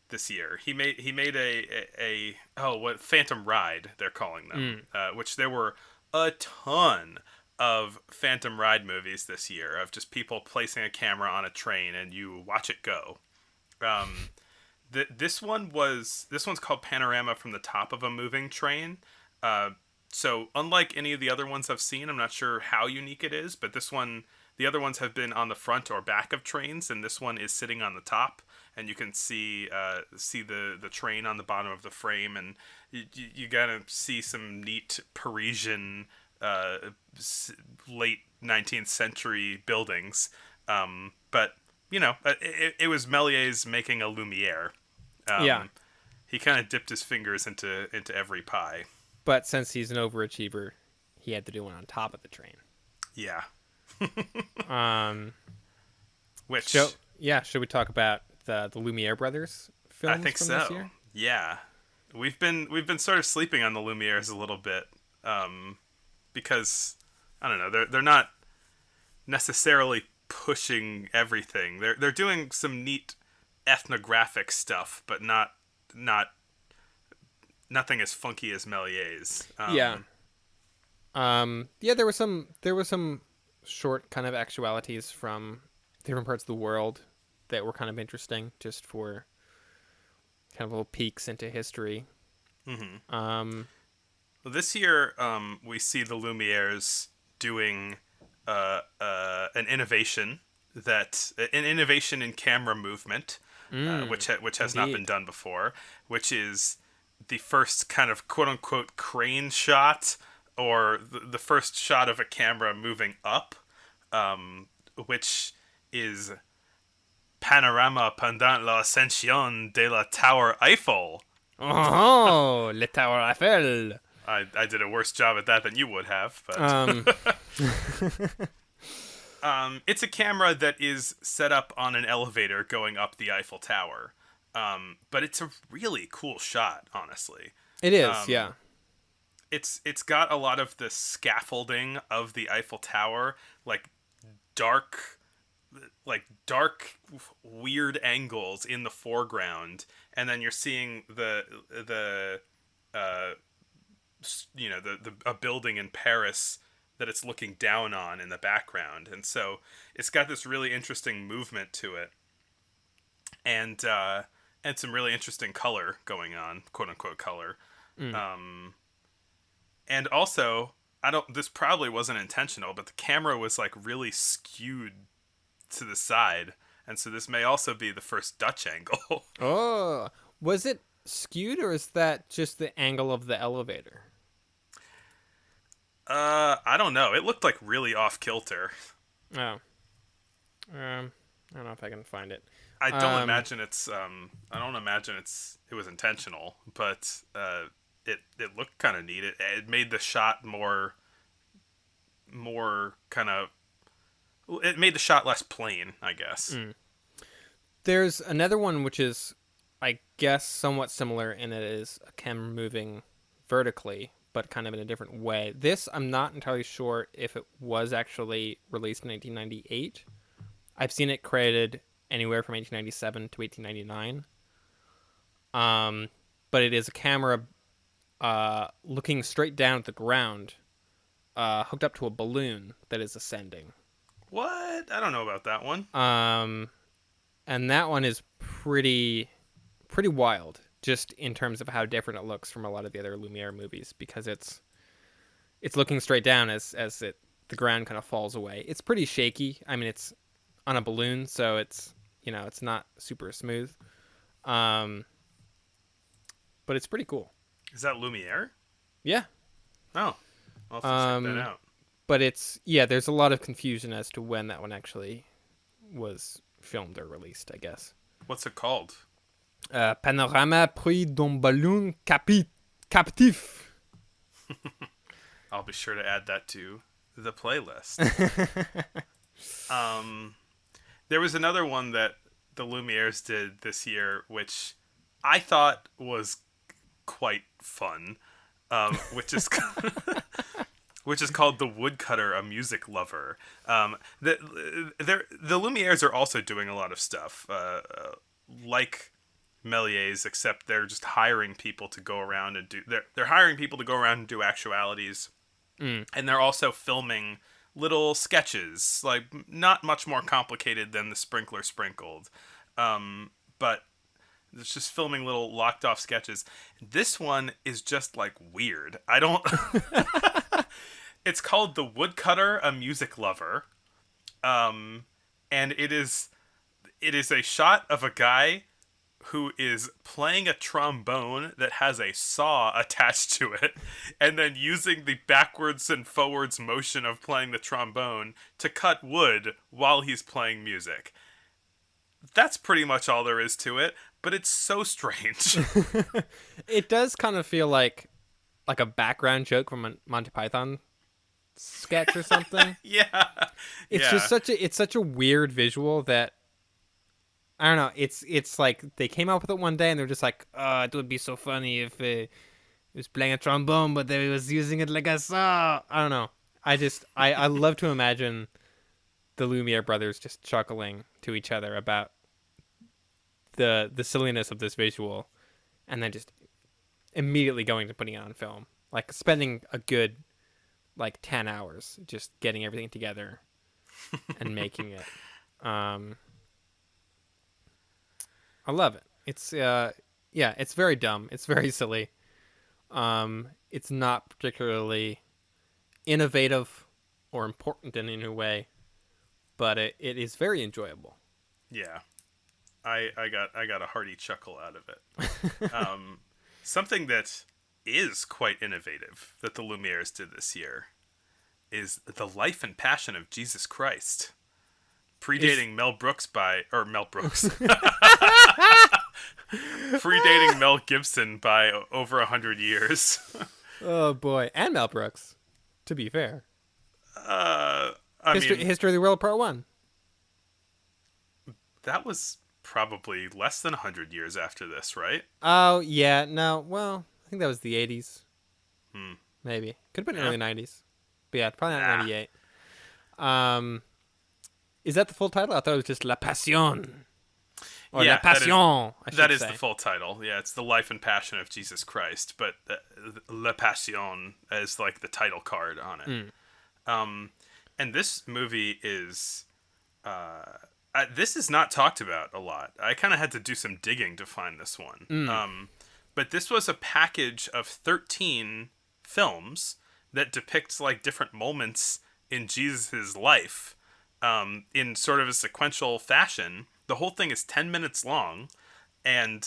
this year. He made a Phantom Ride, they're calling them, which there were a ton of Phantom Ride movies this year, of just people placing a camera on a train and you watch it go. This one's called Panorama from the Top of a Moving Train. So unlike any of the other ones I've seen, I'm not sure how unique it is, but this one, the other ones have been on the front or back of trains, and this one is sitting on the top, and you can see the train on the bottom of the frame, and you gotta see some neat Parisian late 19th century buildings. But it was Méliès making a Lumière. He kind of dipped his fingers into every pie. But since he's an overachiever, he had to do one on top of the train. Yeah. Should we talk about the Lumiere brothers films? I think from so. This year? Yeah, we've been sort of sleeping on the Lumieres a little bit, because I don't know, they're not necessarily pushing everything. They're doing some neat ethnographic stuff, but nothing as funky as Méliès. There was some short kind of actualities from different parts of the world that were kind of interesting, just for kind of little peeks into history. Mm-hmm. Well, this year, we see the Lumieres doing an innovation in camera movement, which has not been done before, which is the first kind of quote-unquote crane shot, or the first shot of a camera moving up, which is Panorama pendant l'ascension de la Tower Eiffel. Oh, le Tower Eiffel. I did a worse job at that than you would have, but it's a camera that is set up on an elevator going up the Eiffel Tower. But it's a really cool shot, honestly. It is, yeah. It's got a lot of the scaffolding of the Eiffel Tower, like dark, weird angles in the foreground, and then you're seeing a building in Paris that it's looking down on in the background, and so it's got this really interesting movement to it, and some really interesting color going on, quote unquote color. And also, this probably wasn't intentional, but the camera was like really skewed to the side, and so this may also be the first Dutch angle. Oh, was it skewed, or is that just the angle of the elevator? I don't know. It looked like really off kilter. Oh. I don't know if I can find it. I don't imagine it's it was intentional, but it looked kind of neat. It made the shot more kind of, it made the shot less plain, I guess. There's another one which is, I guess, somewhat similar in that it is a camera moving vertically, but kind of in a different way. This, I'm not entirely sure if it was actually released in 1998. I've seen it credited anywhere from 1897 to 1899. But it is a camera looking straight down at the ground, hooked up to a balloon that is ascending. What? I don't know about that one. And that one is pretty wild, just in terms of how different it looks from a lot of the other Lumiere movies, because it's looking straight down as the ground kind of falls away. It's pretty shaky. I mean, it's on a balloon, so it's not super smooth. But it's pretty cool. Is that Lumiere? Yeah. Oh, I'll have to check that out. But there's a lot of confusion as to when that one actually was filmed or released, I guess. What's it called? Panorama pris d'un ballon captif. I'll be sure to add that to the playlist. There was another one that the Lumieres did this year, which I thought was quite fun, which is called The Woodcutter, a Music Lover. The Lumieres are also doing a lot of stuff, like Méliès, except they're just hiring people to go around and do. They're hiring people to go around and do actualities, And they're also filming little sketches, like not much more complicated than the Sprinkler Sprinkled. But it's just filming little locked off sketches. This one is just like weird. I don't... It's called The Woodcutter, a Music Lover. And it is a shot of a guy who is playing a trombone that has a saw attached to it, and then using the backwards and forwards motion of playing the trombone to cut wood while he's playing music. That's pretty much all there is to it, but it's so strange. It does kind of feel like a background joke from a Monty Python sketch or something. Yeah. It's just such a weird visual that I don't know. It's like they came up with it one day and they're just like, it would be so funny if it was playing a trombone, but they was using it like a saw. I don't know. I love to imagine the Lumiere brothers just chuckling to each other about the silliness of this visual, and then just immediately going to putting it on film, like spending a good 10 hours just getting everything together and making it. I love it. It's it's very dumb. It's very silly. It's not particularly innovative or important in any way, but it is very enjoyable. Yeah. I got a hearty chuckle out of it. Something that is quite innovative that the Lumieres did this year is The Life and Passion of Jesus Christ. Predating Mel Brooks. Predating Mel Gibson by over 100 years. Oh boy, and Mel Brooks, to be fair. History of the World Part 1. That was probably less than 100 years after this, right? Oh, yeah, no, well, I think that was the 80s. Maybe. Could have been early 90s. But yeah, probably not 98. Is that the full title? I thought it was just La Passion. Or La Passion, that is the full title. Yeah, it's The Life and Passion of Jesus Christ, but La Passion is like the title card on it. And this movie is... this is not talked about a lot. I kind of had to do some digging to find this one. But this was a package of 13 films that depicts like different moments in Jesus' life in sort of a sequential fashion. The whole thing is 10 minutes long. And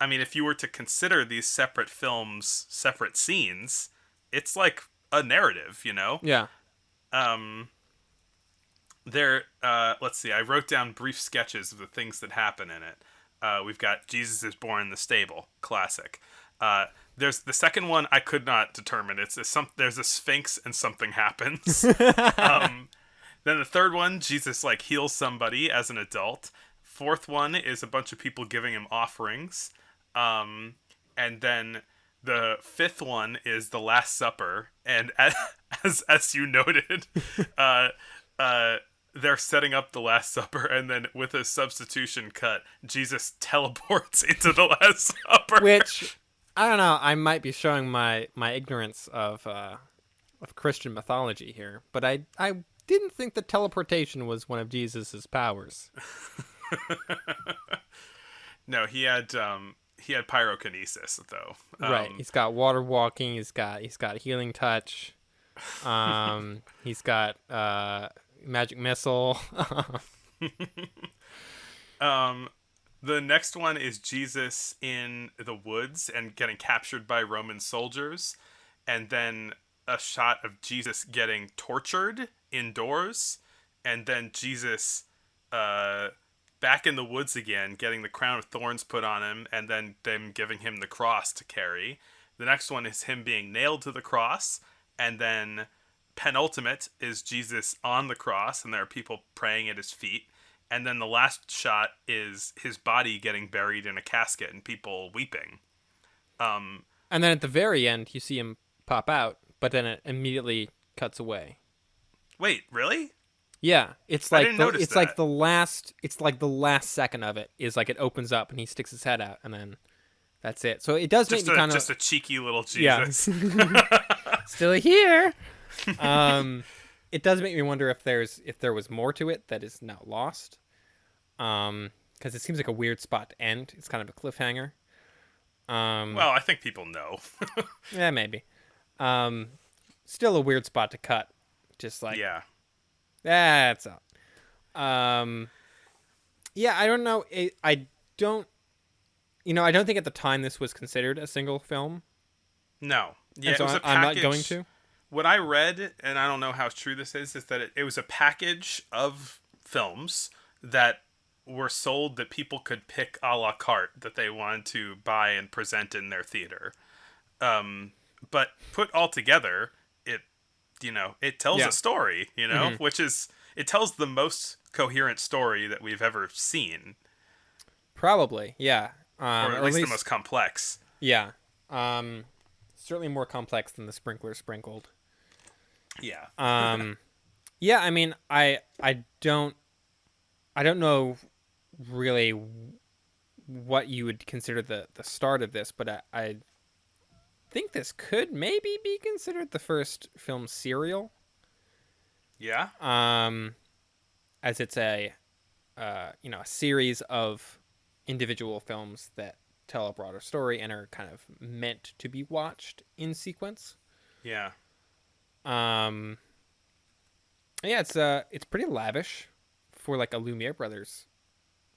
I mean, if you were to consider these separate films, separate scenes, it's like a narrative, you know? Yeah. Let's see, I wrote down brief sketches of the things that happen in it. We've got Jesus is born in the stable, classic. There's the second one I could not determine. There's a sphinx and something happens. Then the third one, Jesus like heals somebody as an adult. Fourth one is a bunch of people giving him offerings. And then the fifth one is the Last Supper. And as you noted, they're setting up the Last Supper, and then with a substitution cut, Jesus teleports into the Last Supper. Which, I don't know, I might be showing my ignorance of Christian mythology here, but I didn't think that teleportation was one of Jesus's powers. No, he had pyrokinesis though. Right, he's got water walking. He's got healing touch. He's got magic missile. The next one is Jesus in the woods and getting captured by Roman soldiers, and then a shot of Jesus getting tortured indoors, and then Jesus back in the woods again, getting the crown of thorns put on him, and then them giving him the cross to carry. The next one is him being nailed to the cross, and then penultimate is Jesus on the cross, and there are people praying at his feet. And then the last shot is his body getting buried in a casket and people weeping. And then at the very end, you see him pop out, but then it immediately cuts away. Wait, really? Yeah, it's like like the last second of it is like it opens up and he sticks his head out, and then that's it. So it does make me kind of just a cheeky little Jesus. Yeah. Still here. It does make me wonder if there was more to it that is now lost. Because it seems like a weird spot to end. It's kind of a cliffhanger. Well, I think people know. Yeah, maybe. Still a weird spot to cut. Just like, Yeah. that's out. Yeah, I don't know. I don't think at the time this was considered a single film. No. Yeah, And so it was a I'm package. not going to. What I read, and I don't know how true this is that it was a package of films that were sold that people could pick a la carte that they wanted to buy and present in their theater. But put all together, it tells a story, which is, it tells the most coherent story that we've ever seen. Probably, yeah. Or at least the most complex. Yeah. Certainly more complex than the Sprinkler Sprinkled. Yeah. Yeah, I mean, I don't know really what you would consider the start of this, but I think this could maybe be considered the first film serial. Yeah. As it's a series of individual films that tell a broader story and are kind of meant to be watched in sequence. Yeah. Yeah, it's pretty lavish for like a Lumiere Brothers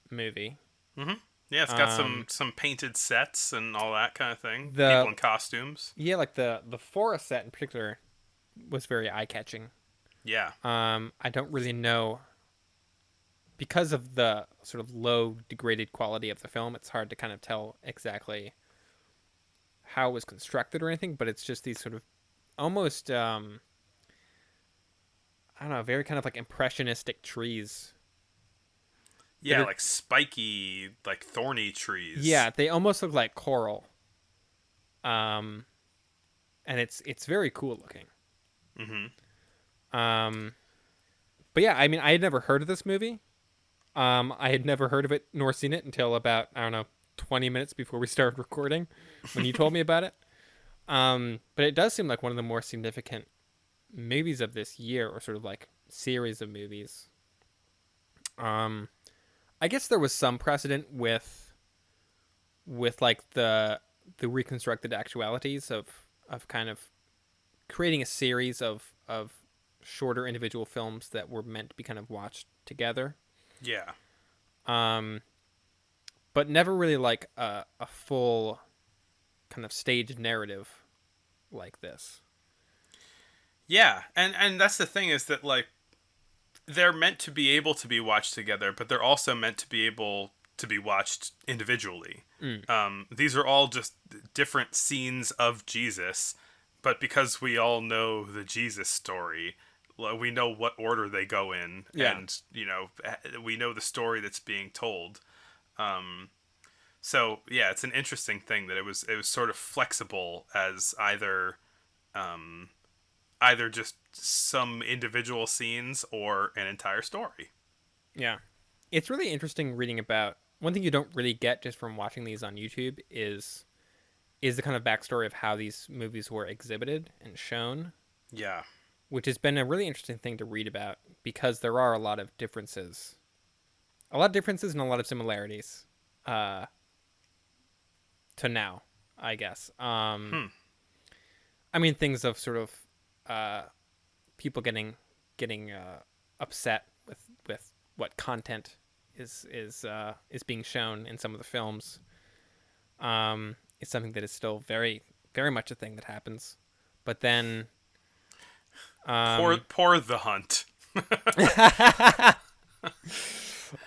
movie. Mm-hmm. Yeah, it's got some painted sets and all that kind of thing. The- People in costumes. Yeah, like the forest set in particular was very eye-catching. Yeah. I don't really know, because of the sort of low degraded quality of the film, it's hard to kind of tell exactly how it was constructed or anything, but it's just these sort of almost I don't know, very kind of like impressionistic trees. Yeah, They're- like spiky, like thorny trees. Yeah, they almost look like coral. And it's very cool looking. Mm-hmm. But yeah, I mean, I had never heard of this movie. I had never heard of it nor seen it until about, I don't know, 20 minutes before we started recording when you told me about it. But it does seem like one of the more significant movies of this year, or sort of like series of movies. I guess there was some precedent with like the reconstructed actualities of kind of creating a series of shorter individual films that were meant to be kind of watched together. Yeah. But never really like a full kind of staged narrative like this. Yeah, and that's the thing, is that like they're meant to be able to be watched together, but they're also meant to be able to be watched individually. These are all just different scenes of Jesus, but because we all know the Jesus story, we know what order they go in, and we know the story that's being told. So yeah, it's an interesting thing that it was sort of flexible as either just some individual scenes or an entire story. Yeah. It's really interesting reading about, one thing you don't really get just from watching these on YouTube is the kind of backstory of how these movies were exhibited and shown. Yeah. Which has been a really interesting thing to read about, because there are a lot of differences. A lot of differences and a lot of similarities to now, I guess. I mean, things of sort of people getting upset with what content is being shown in some of the films. It's something that is still very, very much a thing that happens. But then Poor The Hunt.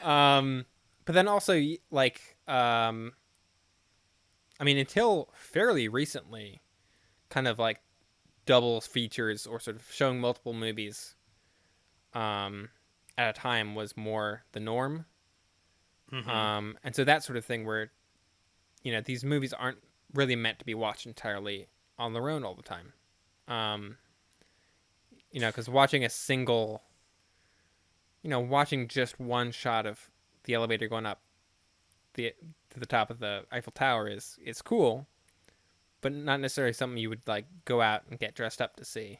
But then also, like, I mean, until fairly recently, kind of like double features or sort of showing multiple movies at a time was more the norm. Mm-hmm. And so that sort of thing where, these movies aren't really meant to be watched entirely on their own all the time. Because watching just one shot of the elevator going up to the top of the Eiffel Tower is cool, but not necessarily something you would like go out and get dressed up to see.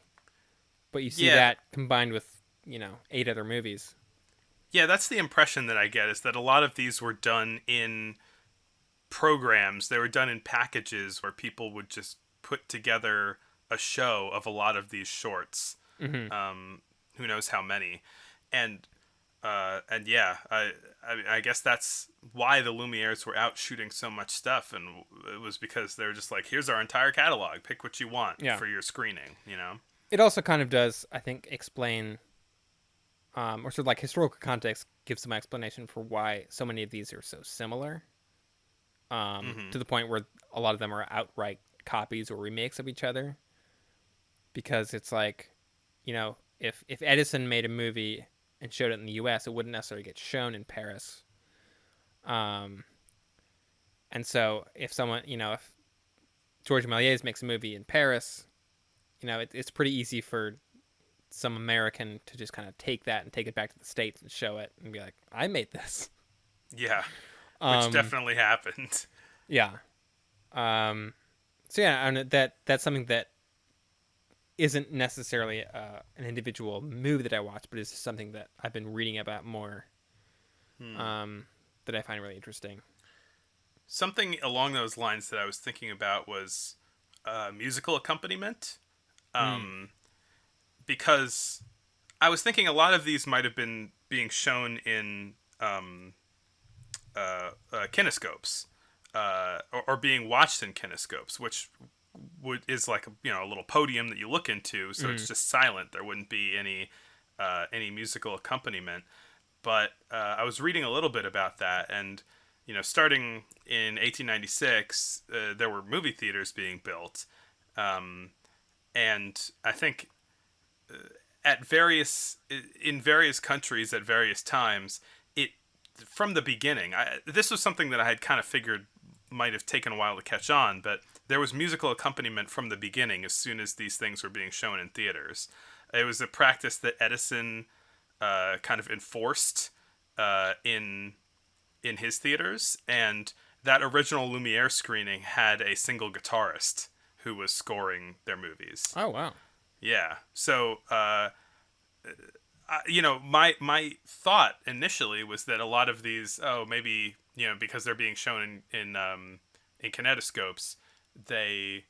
but you see Yeah. that combined with 8 other movies. Yeah, that's the impression that I get, is that a lot of these were done in programs. They were done in packages where people would just put together a show of a lot of these shorts. Who knows how many, and yeah, I guess that's why the Lumieres were out shooting so much stuff, and it was because they're just like, here's our entire catalog, pick what you want for your screening. It also kind of does, I think, explain, or sort of like historical context gives some explanation for why so many of these are so similar, to the point where a lot of them are outright copies or remakes of each other. Because it's like, if Edison made a movie and showed it in the U.S., it wouldn't necessarily get shown in Paris. And so if someone, if George Méliès makes a movie in Paris, it's pretty easy for some American to just kind of take that and take it back to the States and show it and be like, I made this. Yeah, which definitely happened. Yeah. So yeah, and that's something that isn't necessarily an individual movie that I watch, but it's something that I've been reading about more, that I find really interesting. Something along those lines that I was thinking about was musical accompaniment, because I was thinking a lot of these might have been being shown in kinescopes, or being watched in kinescopes, which is like a little podium that you look into, so it's just silent. There wouldn't be any musical accompaniment. But I was reading a little bit about that, and starting in 1896, there were movie theaters being built, and I think in various countries at various times, from the beginning, this was something that I had kind of figured might have taken a while to catch on, but there was musical accompaniment from the beginning as soon as these things were being shown in theaters. It was a practice that Edison kind of enforced in his theaters, and that original Lumiere screening had a single guitarist who was scoring their movies. Oh, wow. Yeah. So, my thought initially was that a lot of these, maybe, because they're being shown in kinetoscopes, they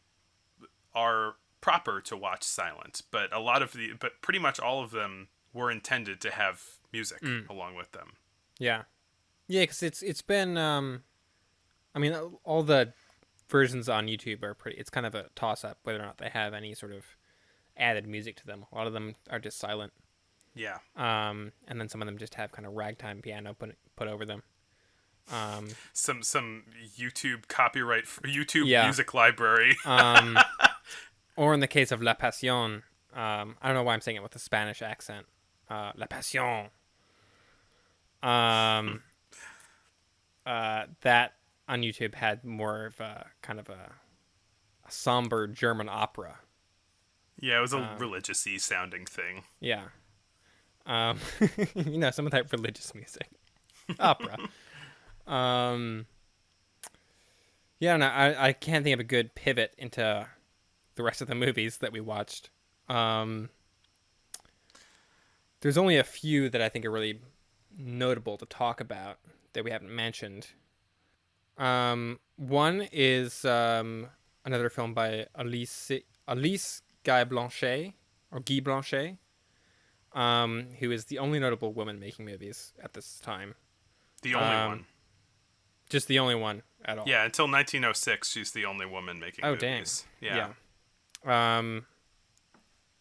are proper to watch silent. But but pretty much all of them were intended to have music along with them. Yeah. Yeah, because it's been, all the versions on YouTube are it's kind of a toss-up whether or not they have any sort of added music to them. A lot of them are just silent. Yeah. And then some of them just have kind of ragtime piano put over them. Some YouTube copyright, YouTube Yeah. music library. Or in the case of La Passion, I don't know why I'm saying it with a Spanish accent. La Passion. That on YouTube had more of a kind of a somber German opera. Yeah, it was a religious-y sounding thing. Yeah. Some of that religious music. Opera. Yeah, no, I can't think of a good pivot into the rest of the movies that we watched. There's only a few that I think are really notable to talk about that we haven't mentioned. One is another film by Alice Guy Blanchet, or Guy Blanchet, who is the only notable woman making movies at this time. The only one. Just the only one at all. Yeah, until 1906, she's the only woman making movies. Dang. Yeah.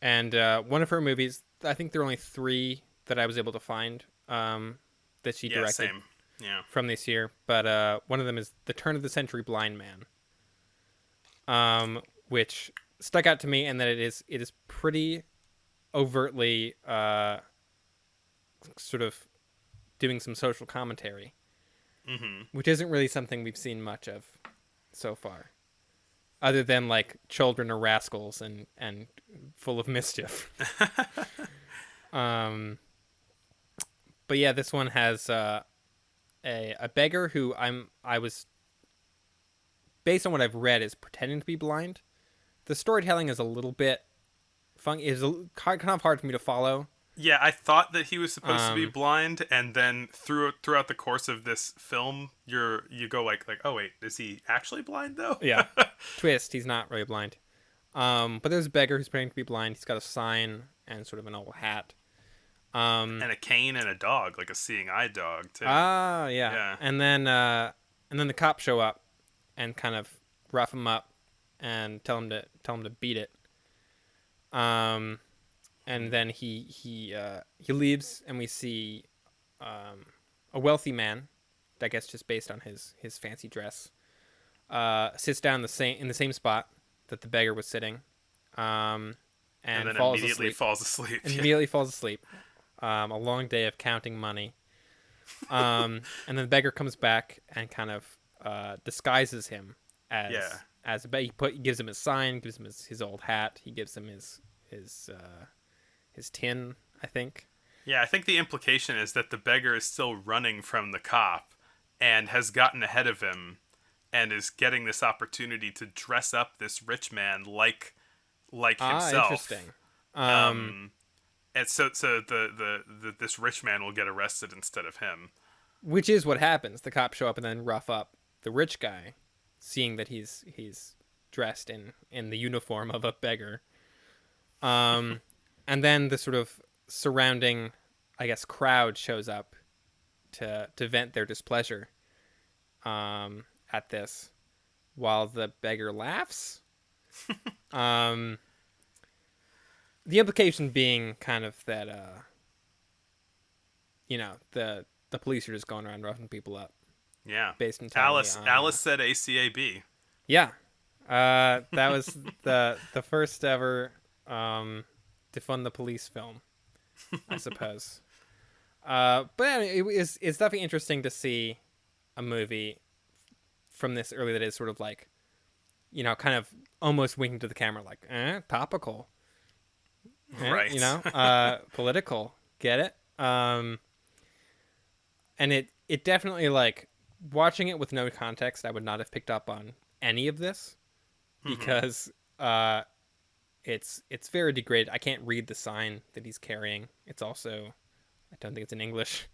And one of her movies, I think there are only 3 that I was able to find that she directed. Same. Yeah. From this year, but one of them is The Turn of the Century Blind Man, which stuck out to me, and that it is pretty overtly sort of doing some social commentary, which isn't really something we've seen much of so far, other than like children are rascals and full of mischief. But yeah, this one has a beggar who I was, based on what I've read, is pretending to be blind. The storytelling is a little bit kind of hard for me to follow. Yeah, I thought that he was supposed to be blind, and then throughout the course of this film, you go like, oh wait, is he actually blind though? Yeah. Twist, he's not really blind. But there's a beggar who's pretending to be blind. He's got a sign and sort of an old hat. And a cane and a dog, like a seeing eye dog too. Ah, yeah. Yeah. And then the cops show up and kind of rough him up and tell him to beat it. And then he leaves, and we see a wealthy man, I guess just based on his fancy dress, sits down in the same spot that the beggar was sitting, and then falls immediately asleep. falls asleep. And immediately falls asleep. A long day of counting money. And then the beggar comes back and kind of disguises him as a beggar. He gives him his sign, gives him his old hat. He gives him his tin, I think. Yeah, I think the implication is that the beggar is still running from the cop and has gotten ahead of him and is getting this opportunity to dress up this rich man like himself. Interesting. And so this rich man will get arrested instead of him. Which is what happens. The cops show up and then rough up the rich guy, seeing that he's dressed in the uniform of a beggar. And then the sort of surrounding, I guess, crowd shows up to vent their displeasure at this, while the beggar laughs. The implication being kind of that, the police are just going around roughing people up. Yeah. Based entirely Alice said ACAB. Yeah. That was the first ever defund the police film, I suppose. But anyway, it's definitely interesting to see a movie from this early that is sort of like, kind of almost winking to the camera like, topical. Right. Political. Get it? And it definitely, like, watching it with no context, I would not have picked up on any of this because it's very degraded. I can't read the sign that he's carrying. It's also, I don't think it's in English.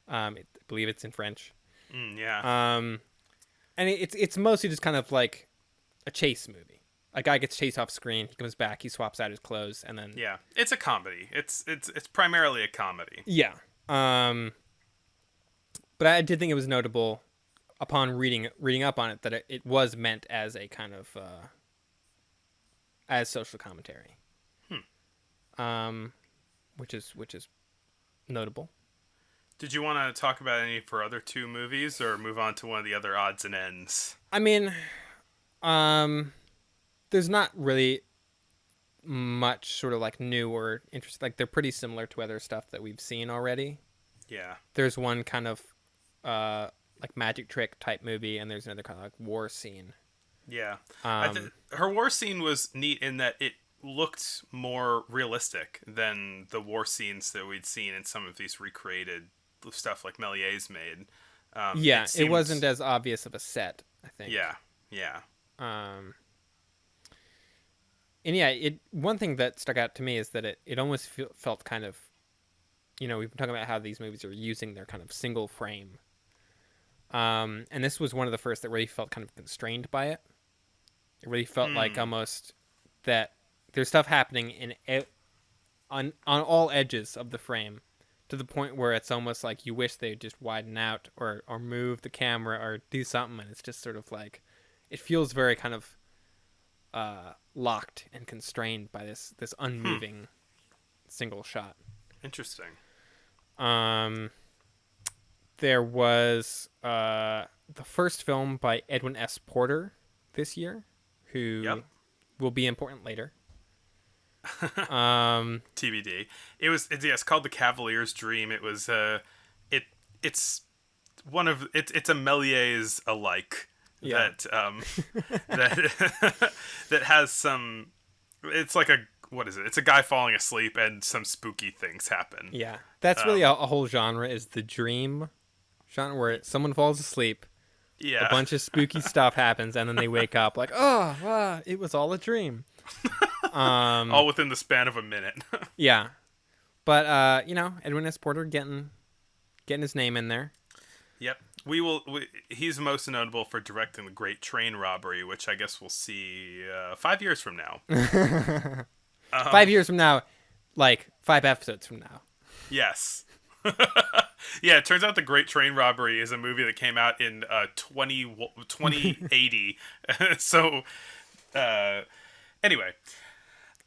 I believe it's in French. Yeah. And it's mostly just kind of like a chase movie. A guy gets chased off screen. He comes back. He swaps out his clothes, and then it's a comedy. It's primarily a comedy. Yeah. But I did think it was notable upon reading up on it that it was meant as a kind of as social commentary. Which is notable. Did you want to talk about any of her other two movies, or move on to one of the other odds and ends? I mean, there's not really much sort of like new or interesting. Like, they're pretty similar to other stuff that we've seen already. Yeah. There's one kind of like magic trick type movie, and there's another kind of like war scene. Yeah. Her war scene was neat in that it looked more realistic than the war scenes that we'd seen in some of these recreated stuff like Méliès made. It wasn't as obvious of a set, I think. Yeah. And yeah, one thing that stuck out to me is that it almost felt kind of, we've been talking about how these movies are using their kind of single frame. And this was one of the first that really felt kind of constrained by it. It really felt like almost that there's stuff happening on all edges of the frame, to the point where it's almost like you wish they'd just widen out or move the camera or do something, and it's just sort of like, it feels very kind of locked and constrained by this unmoving single shot. Interesting. There was the first film by Edwin S. Porter this year, who will be important later. TBD. It's called The Cavalier's Dream. It was it's a Méliès alike. Yeah. that has some. It's like what is it? It's a guy falling asleep and some spooky things happen. Yeah, that's really a whole genre, is the dream genre, where someone falls asleep. Yeah. A bunch of spooky stuff happens, and then they wake up like, it was all a dream. All within the span of a minute. Yeah. But Edwin S. Porter getting his name in there. Yep. He's most notable for directing The Great Train Robbery, which I guess we'll see 5 years from now. 5 years from now, like 5 episodes from now. Yes. Yeah, it turns out The Great Train Robbery is a movie that came out in 2080. So, anyway.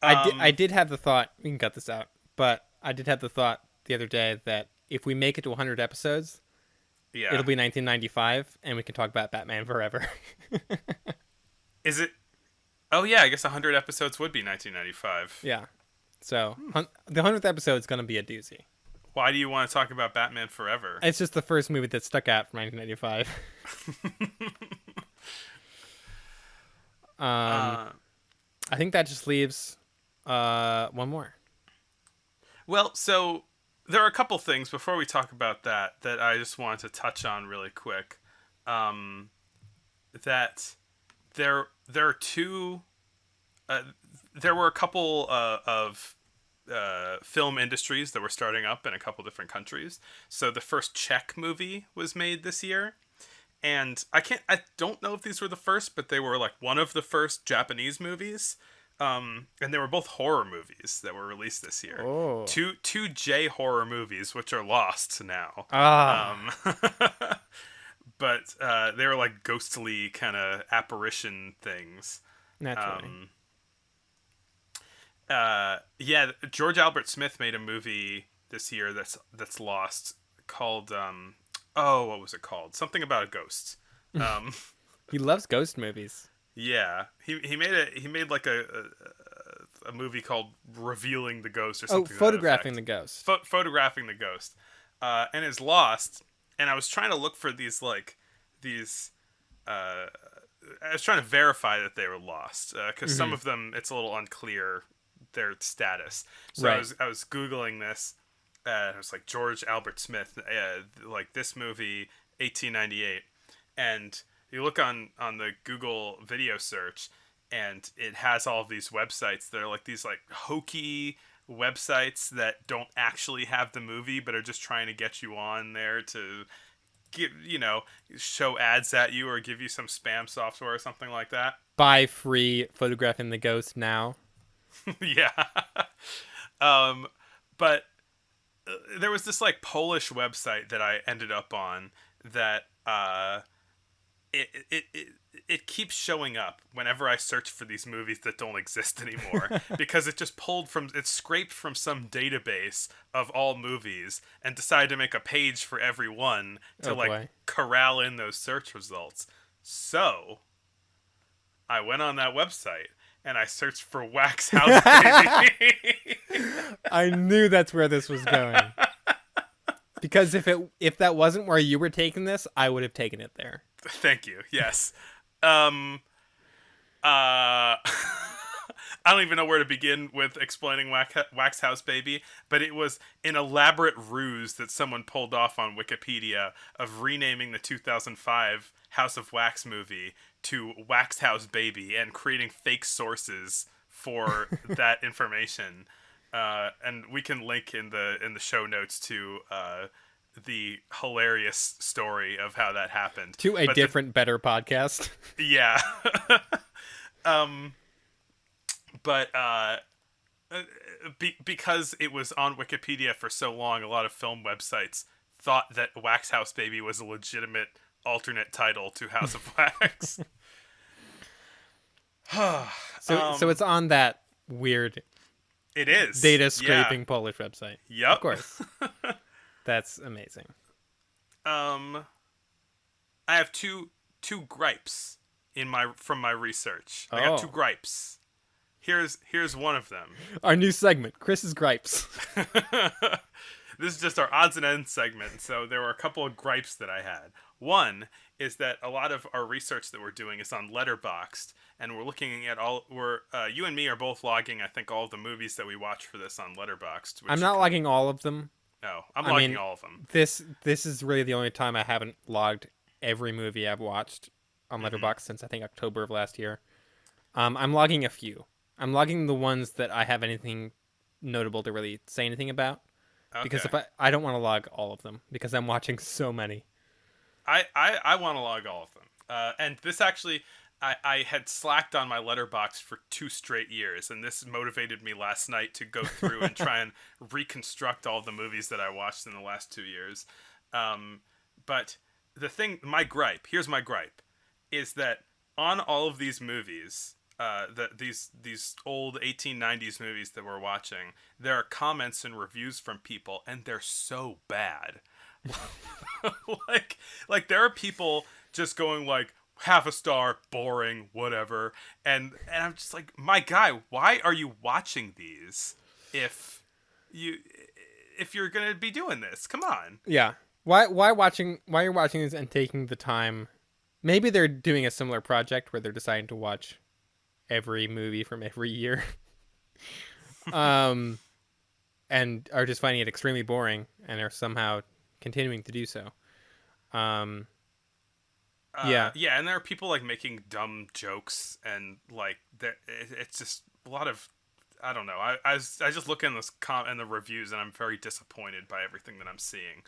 I did have the thought, we can cut this out, but I did have the thought the other day that if we make it to 100 episodes, Yeah. it'll be 1995, and we can talk about Batman forever. Is it? Oh, yeah, I guess 100 episodes would be 1995. Yeah. So, the 100th episode is going to be a doozy. Why do you want to talk about Batman Forever? It's just the first movie that stuck out from 1995. I think that just leaves one more. Well, so there are a couple things before we talk about that I just wanted to touch on really quick. That there are two. There were a couple of film industries that were starting up in a couple different countries. So the first Czech movie was made this year, and I don't know if these were the first, but they were like one of the first Japanese movies. And they were both horror movies that were released this year. Oh. Two J horror movies, which are lost now. But they were like ghostly kind of apparition things. Naturally. Yeah, George Albert Smith made a movie this year that's lost called what was it called? Something about a ghost. He loves ghost movies. Yeah, he made like a movie called Revealing the Ghost or something. Photographing the Ghost. Photographing the Ghost, and is lost. And I was trying to look for these. I was trying to verify that they were lost because some of them it's a little unclear their status. So right. I was Googling this. I was like George Albert Smith, like this movie, 1898, and you look on the Google video search, and it has all of these websites that are like these like hokey websites that don't actually have the movie, but are just trying to get you on there to show ads at you or give you some spam software or something like that. Buy free Photographing the Ghost now. Yeah. But there was this like Polish website that I ended up on that it keeps showing up whenever I search for these movies that don't exist anymore because it just scraped from some database of all movies and decided to make a page for every one to corral in those search results. So I went on that website and I searched for Wax House Baby. I knew that's where this was going. Because if that wasn't where you were taking this, I would have taken it there. Thank you. Yes. I don't even know where to begin with explaining Wax House Baby, but it was an elaborate ruse that someone pulled off on Wikipedia of renaming the 2005 House of Wax movie to Wax House Baby and creating fake sources for that information. And we can link in the show notes to the hilarious story of how that happened to a better podcast. Yeah. Because it was on Wikipedia for so long, a lot of film websites thought that Wax House Baby was a legitimate alternate title to House of Wax. So it's on that weird it is data scraping Polish website. Yep. Of course. That's amazing. I have two gripes from my research. I got two gripes. Here's one of them. Our new segment, Chris's gripes. This is just our odds and ends segment. So there were a couple of gripes that I had. One is that a lot of our research that we're doing is on Letterboxd, and we're looking at you and me are both logging, I think, all of the movies that we watch for this on Letterboxd. I'm not logging all of them. No, I'm logging all of them. This is really the only time I haven't logged every movie I've watched on Letterboxd since I think October of last year. I'm logging a few. I'm logging the ones that I have anything notable to really say anything about. Because Okay. if I don't want to log all of them because I'm watching so many. I want to log all of them. And this actually, I had slacked on my letterbox for 2 straight years, and this motivated me last night to go through and try and reconstruct all the movies that I watched in the last 2 years. But here's my gripe, is that on all of these movies, these old 1890s movies that we're watching, there are comments and reviews from people, and they're so bad. like there are people just going like, half a star, boring, whatever, and I'm just like, my guy, why are you watching these if you're gonna be doing this? Come on. Yeah. Why you're watching this and taking the time? Maybe they're doing a similar project where they're deciding to watch every movie from every year. And are just finding it extremely boring and are somehow continuing to do so. Yeah. Yeah, and there are people like making dumb jokes, and like it's just a lot of, I don't know. I just look in in the reviews, and I'm very disappointed by everything that I'm seeing.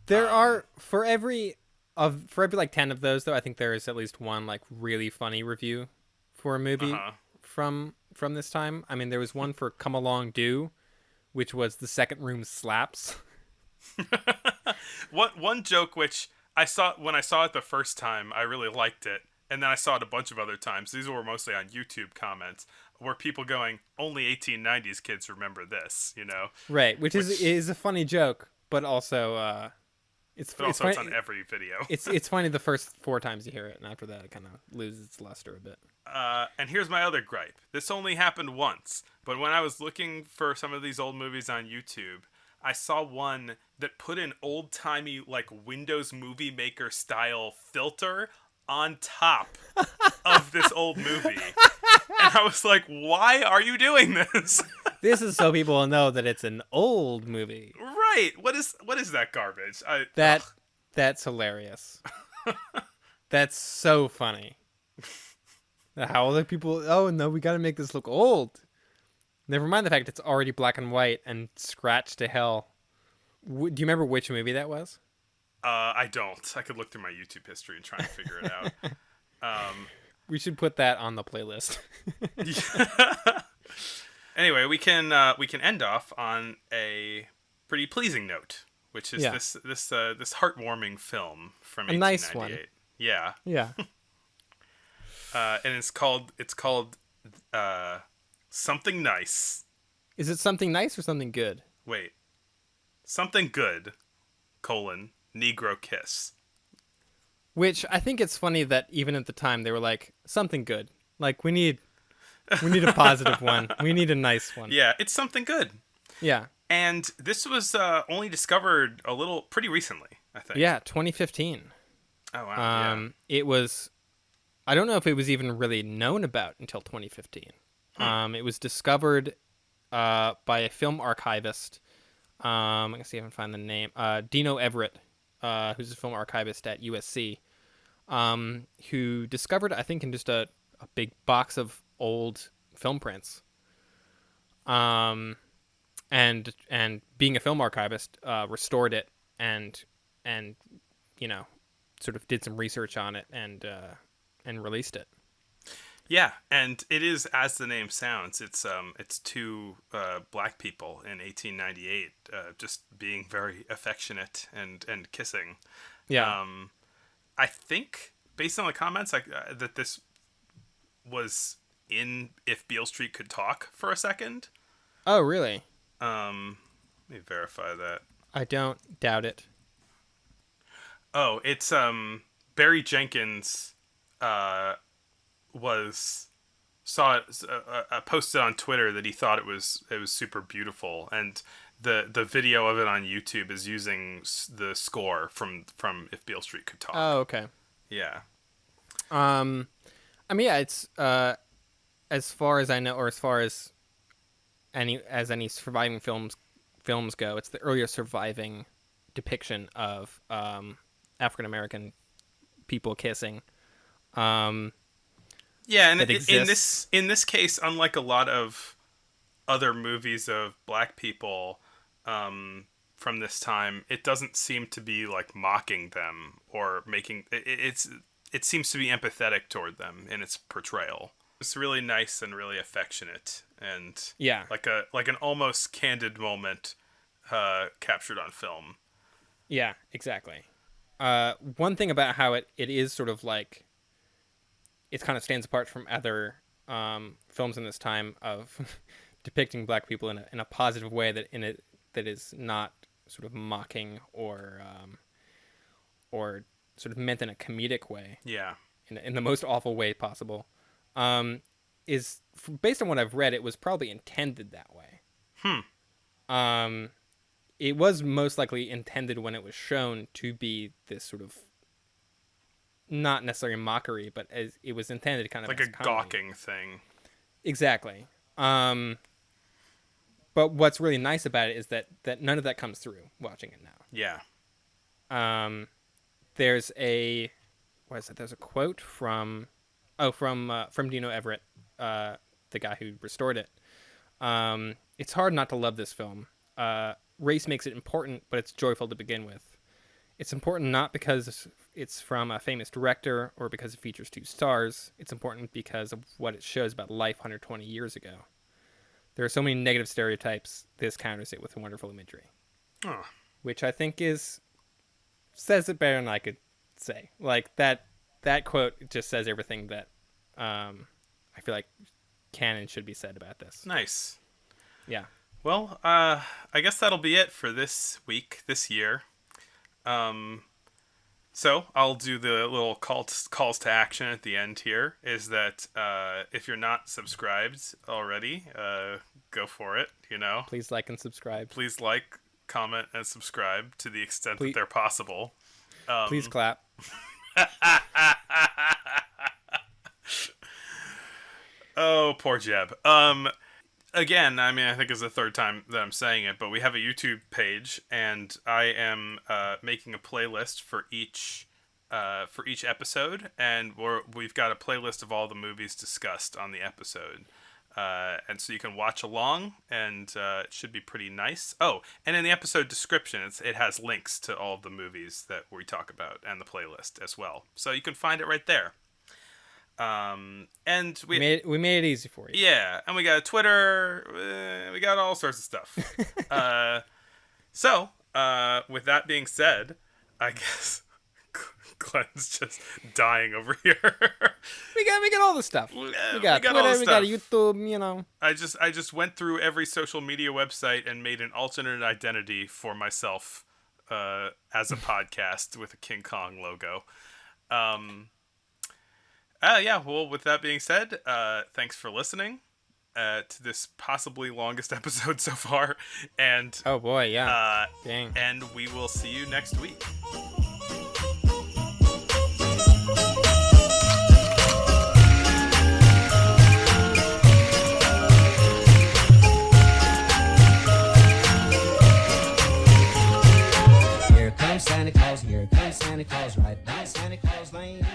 There are for every like 10 of those though, I think there is at least one like really funny review for a movie from this time. I mean, there was one for Come Along Do, which was The Second Room Slaps. One joke which I saw when I saw it the first time, I really liked it, and then I saw it a bunch of other times. These were mostly on YouTube comments, where people going, "Only 1890s kids remember this," you know? Right, which is a funny joke, but also it's on every video. it's funny the first 4 times you hear it, and after that it kind of loses its luster a bit. And here's my other gripe. This only happened once, but when I was looking for some of these old movies on YouTube, I saw one that put an old-timey, like, Windows Movie Maker style filter on top of this old movie. And I was like, why are you doing this? This is so people will know that it's an old movie. Right. What is that garbage? That's hilarious. That's so funny. How other people, oh no, we gotta make this look old. Never mind the fact it's already black and white and scratched to hell. Do you remember which movie that was? I don't. I could look through my YouTube history and try and figure it out. We should put that on the playlist. Anyway, we can end off on a pretty pleasing note, which is this heartwarming film from 1898. Nice one. Yeah. Yeah. And it's called Something Nice. Is it something nice or something good? Wait. Something Good, Negro Kiss. Which I think it's funny that even at the time they were like, something good. Like, we need a positive one. We need a nice one. Yeah, it's something good. Yeah. And this was only discovered pretty recently, I think. Yeah, 2015. Oh, wow. It was, I don't know if it was even really known about until 2015. It was discovered by a film archivist. I can see if I can find the name. Dino Everett, who's a film archivist at USC, who discovered, I think, in just a big box of old film prints. And being a film archivist, restored it and sort of did some research on it and released it. Yeah, and it is, as the name sounds, it's 2 black people in 1898 just being very affectionate and kissing. Yeah. I think, based on the comments, that this was in If Beale Street Could Talk for a second. Oh, really? Let me verify that. I don't doubt it. Oh, it's Barry Jenkins posted on Twitter that he thought it was super beautiful, and the video of it on YouTube is using the score from If Beale Street Could Talk. Oh, okay. Yeah. I mean, yeah, it's as far as I know, or as far as any surviving films go, it's the earliest surviving depiction of African American people kissing. Yeah, and that in exists. this case, unlike a lot of other movies of black people from this time, it doesn't seem to be like mocking them or making it seems to be empathetic toward them in its portrayal. It's really nice and really affectionate, and Yeah. like an almost candid moment captured on film. Yeah, exactly. One thing about how it is sort of like it kind of stands apart from other films in this time of depicting black people in a positive way that is not sort of mocking or sort of meant in a comedic way. Yeah. In the most awful way possible. Is based on what I've read, it was probably intended that way. It was most likely intended when it was shown to be this sort of not necessarily mockery, but as it was intended kind of Like as a comedy. gawking thing. Exactly. But what's really nice about it is that none of that comes through watching it now. Yeah. There's a There's a quote from Dino Everett, the guy who restored it. It's hard not to love this film. Race makes it important, but it's joyful to begin with. It's important not because it's from a famous director or because it features two stars. It's important because of what it shows about life 120 years ago. There are so many negative stereotypes. This counters it with wonderful imagery, which I think says it better than I could say. Like that quote just says everything that I feel like canon should be said about this. Nice. Yeah. Well, I guess that'll be it for this week, this year. So I'll do the little calls to action at the end here. Is that if you're not subscribed already, go for it. Please like and subscribe. Please like, comment, and subscribe to the extent Please- that they're possible. Please clap. Oh, poor Jeb. Again, I mean, I think it's the third time that I'm saying it, but we have a YouTube page, and I am making a playlist for each episode, and we've got a playlist of all the movies discussed on the episode, and so you can watch along, and it should be pretty nice. Oh, and in the episode description, it has links to all of the movies that we talk about and the playlist as well, so you can find it right there. And we made it easy for you. Yeah, and we got a Twitter, we got all sorts of stuff. So, with that being said, I guess Glenn's just dying over here. We got all the stuff. We got all Twitter, the we got stuff. YouTube, I just went through every social media website and made an alternate identity for myself as a podcast with a King Kong logo. Yeah, well, with that being said, thanks for listening to this possibly longest episode so far. And Oh boy, yeah. Dang. and we will see you next week. Here comes Santa Claus, right down Santa Claus Lane.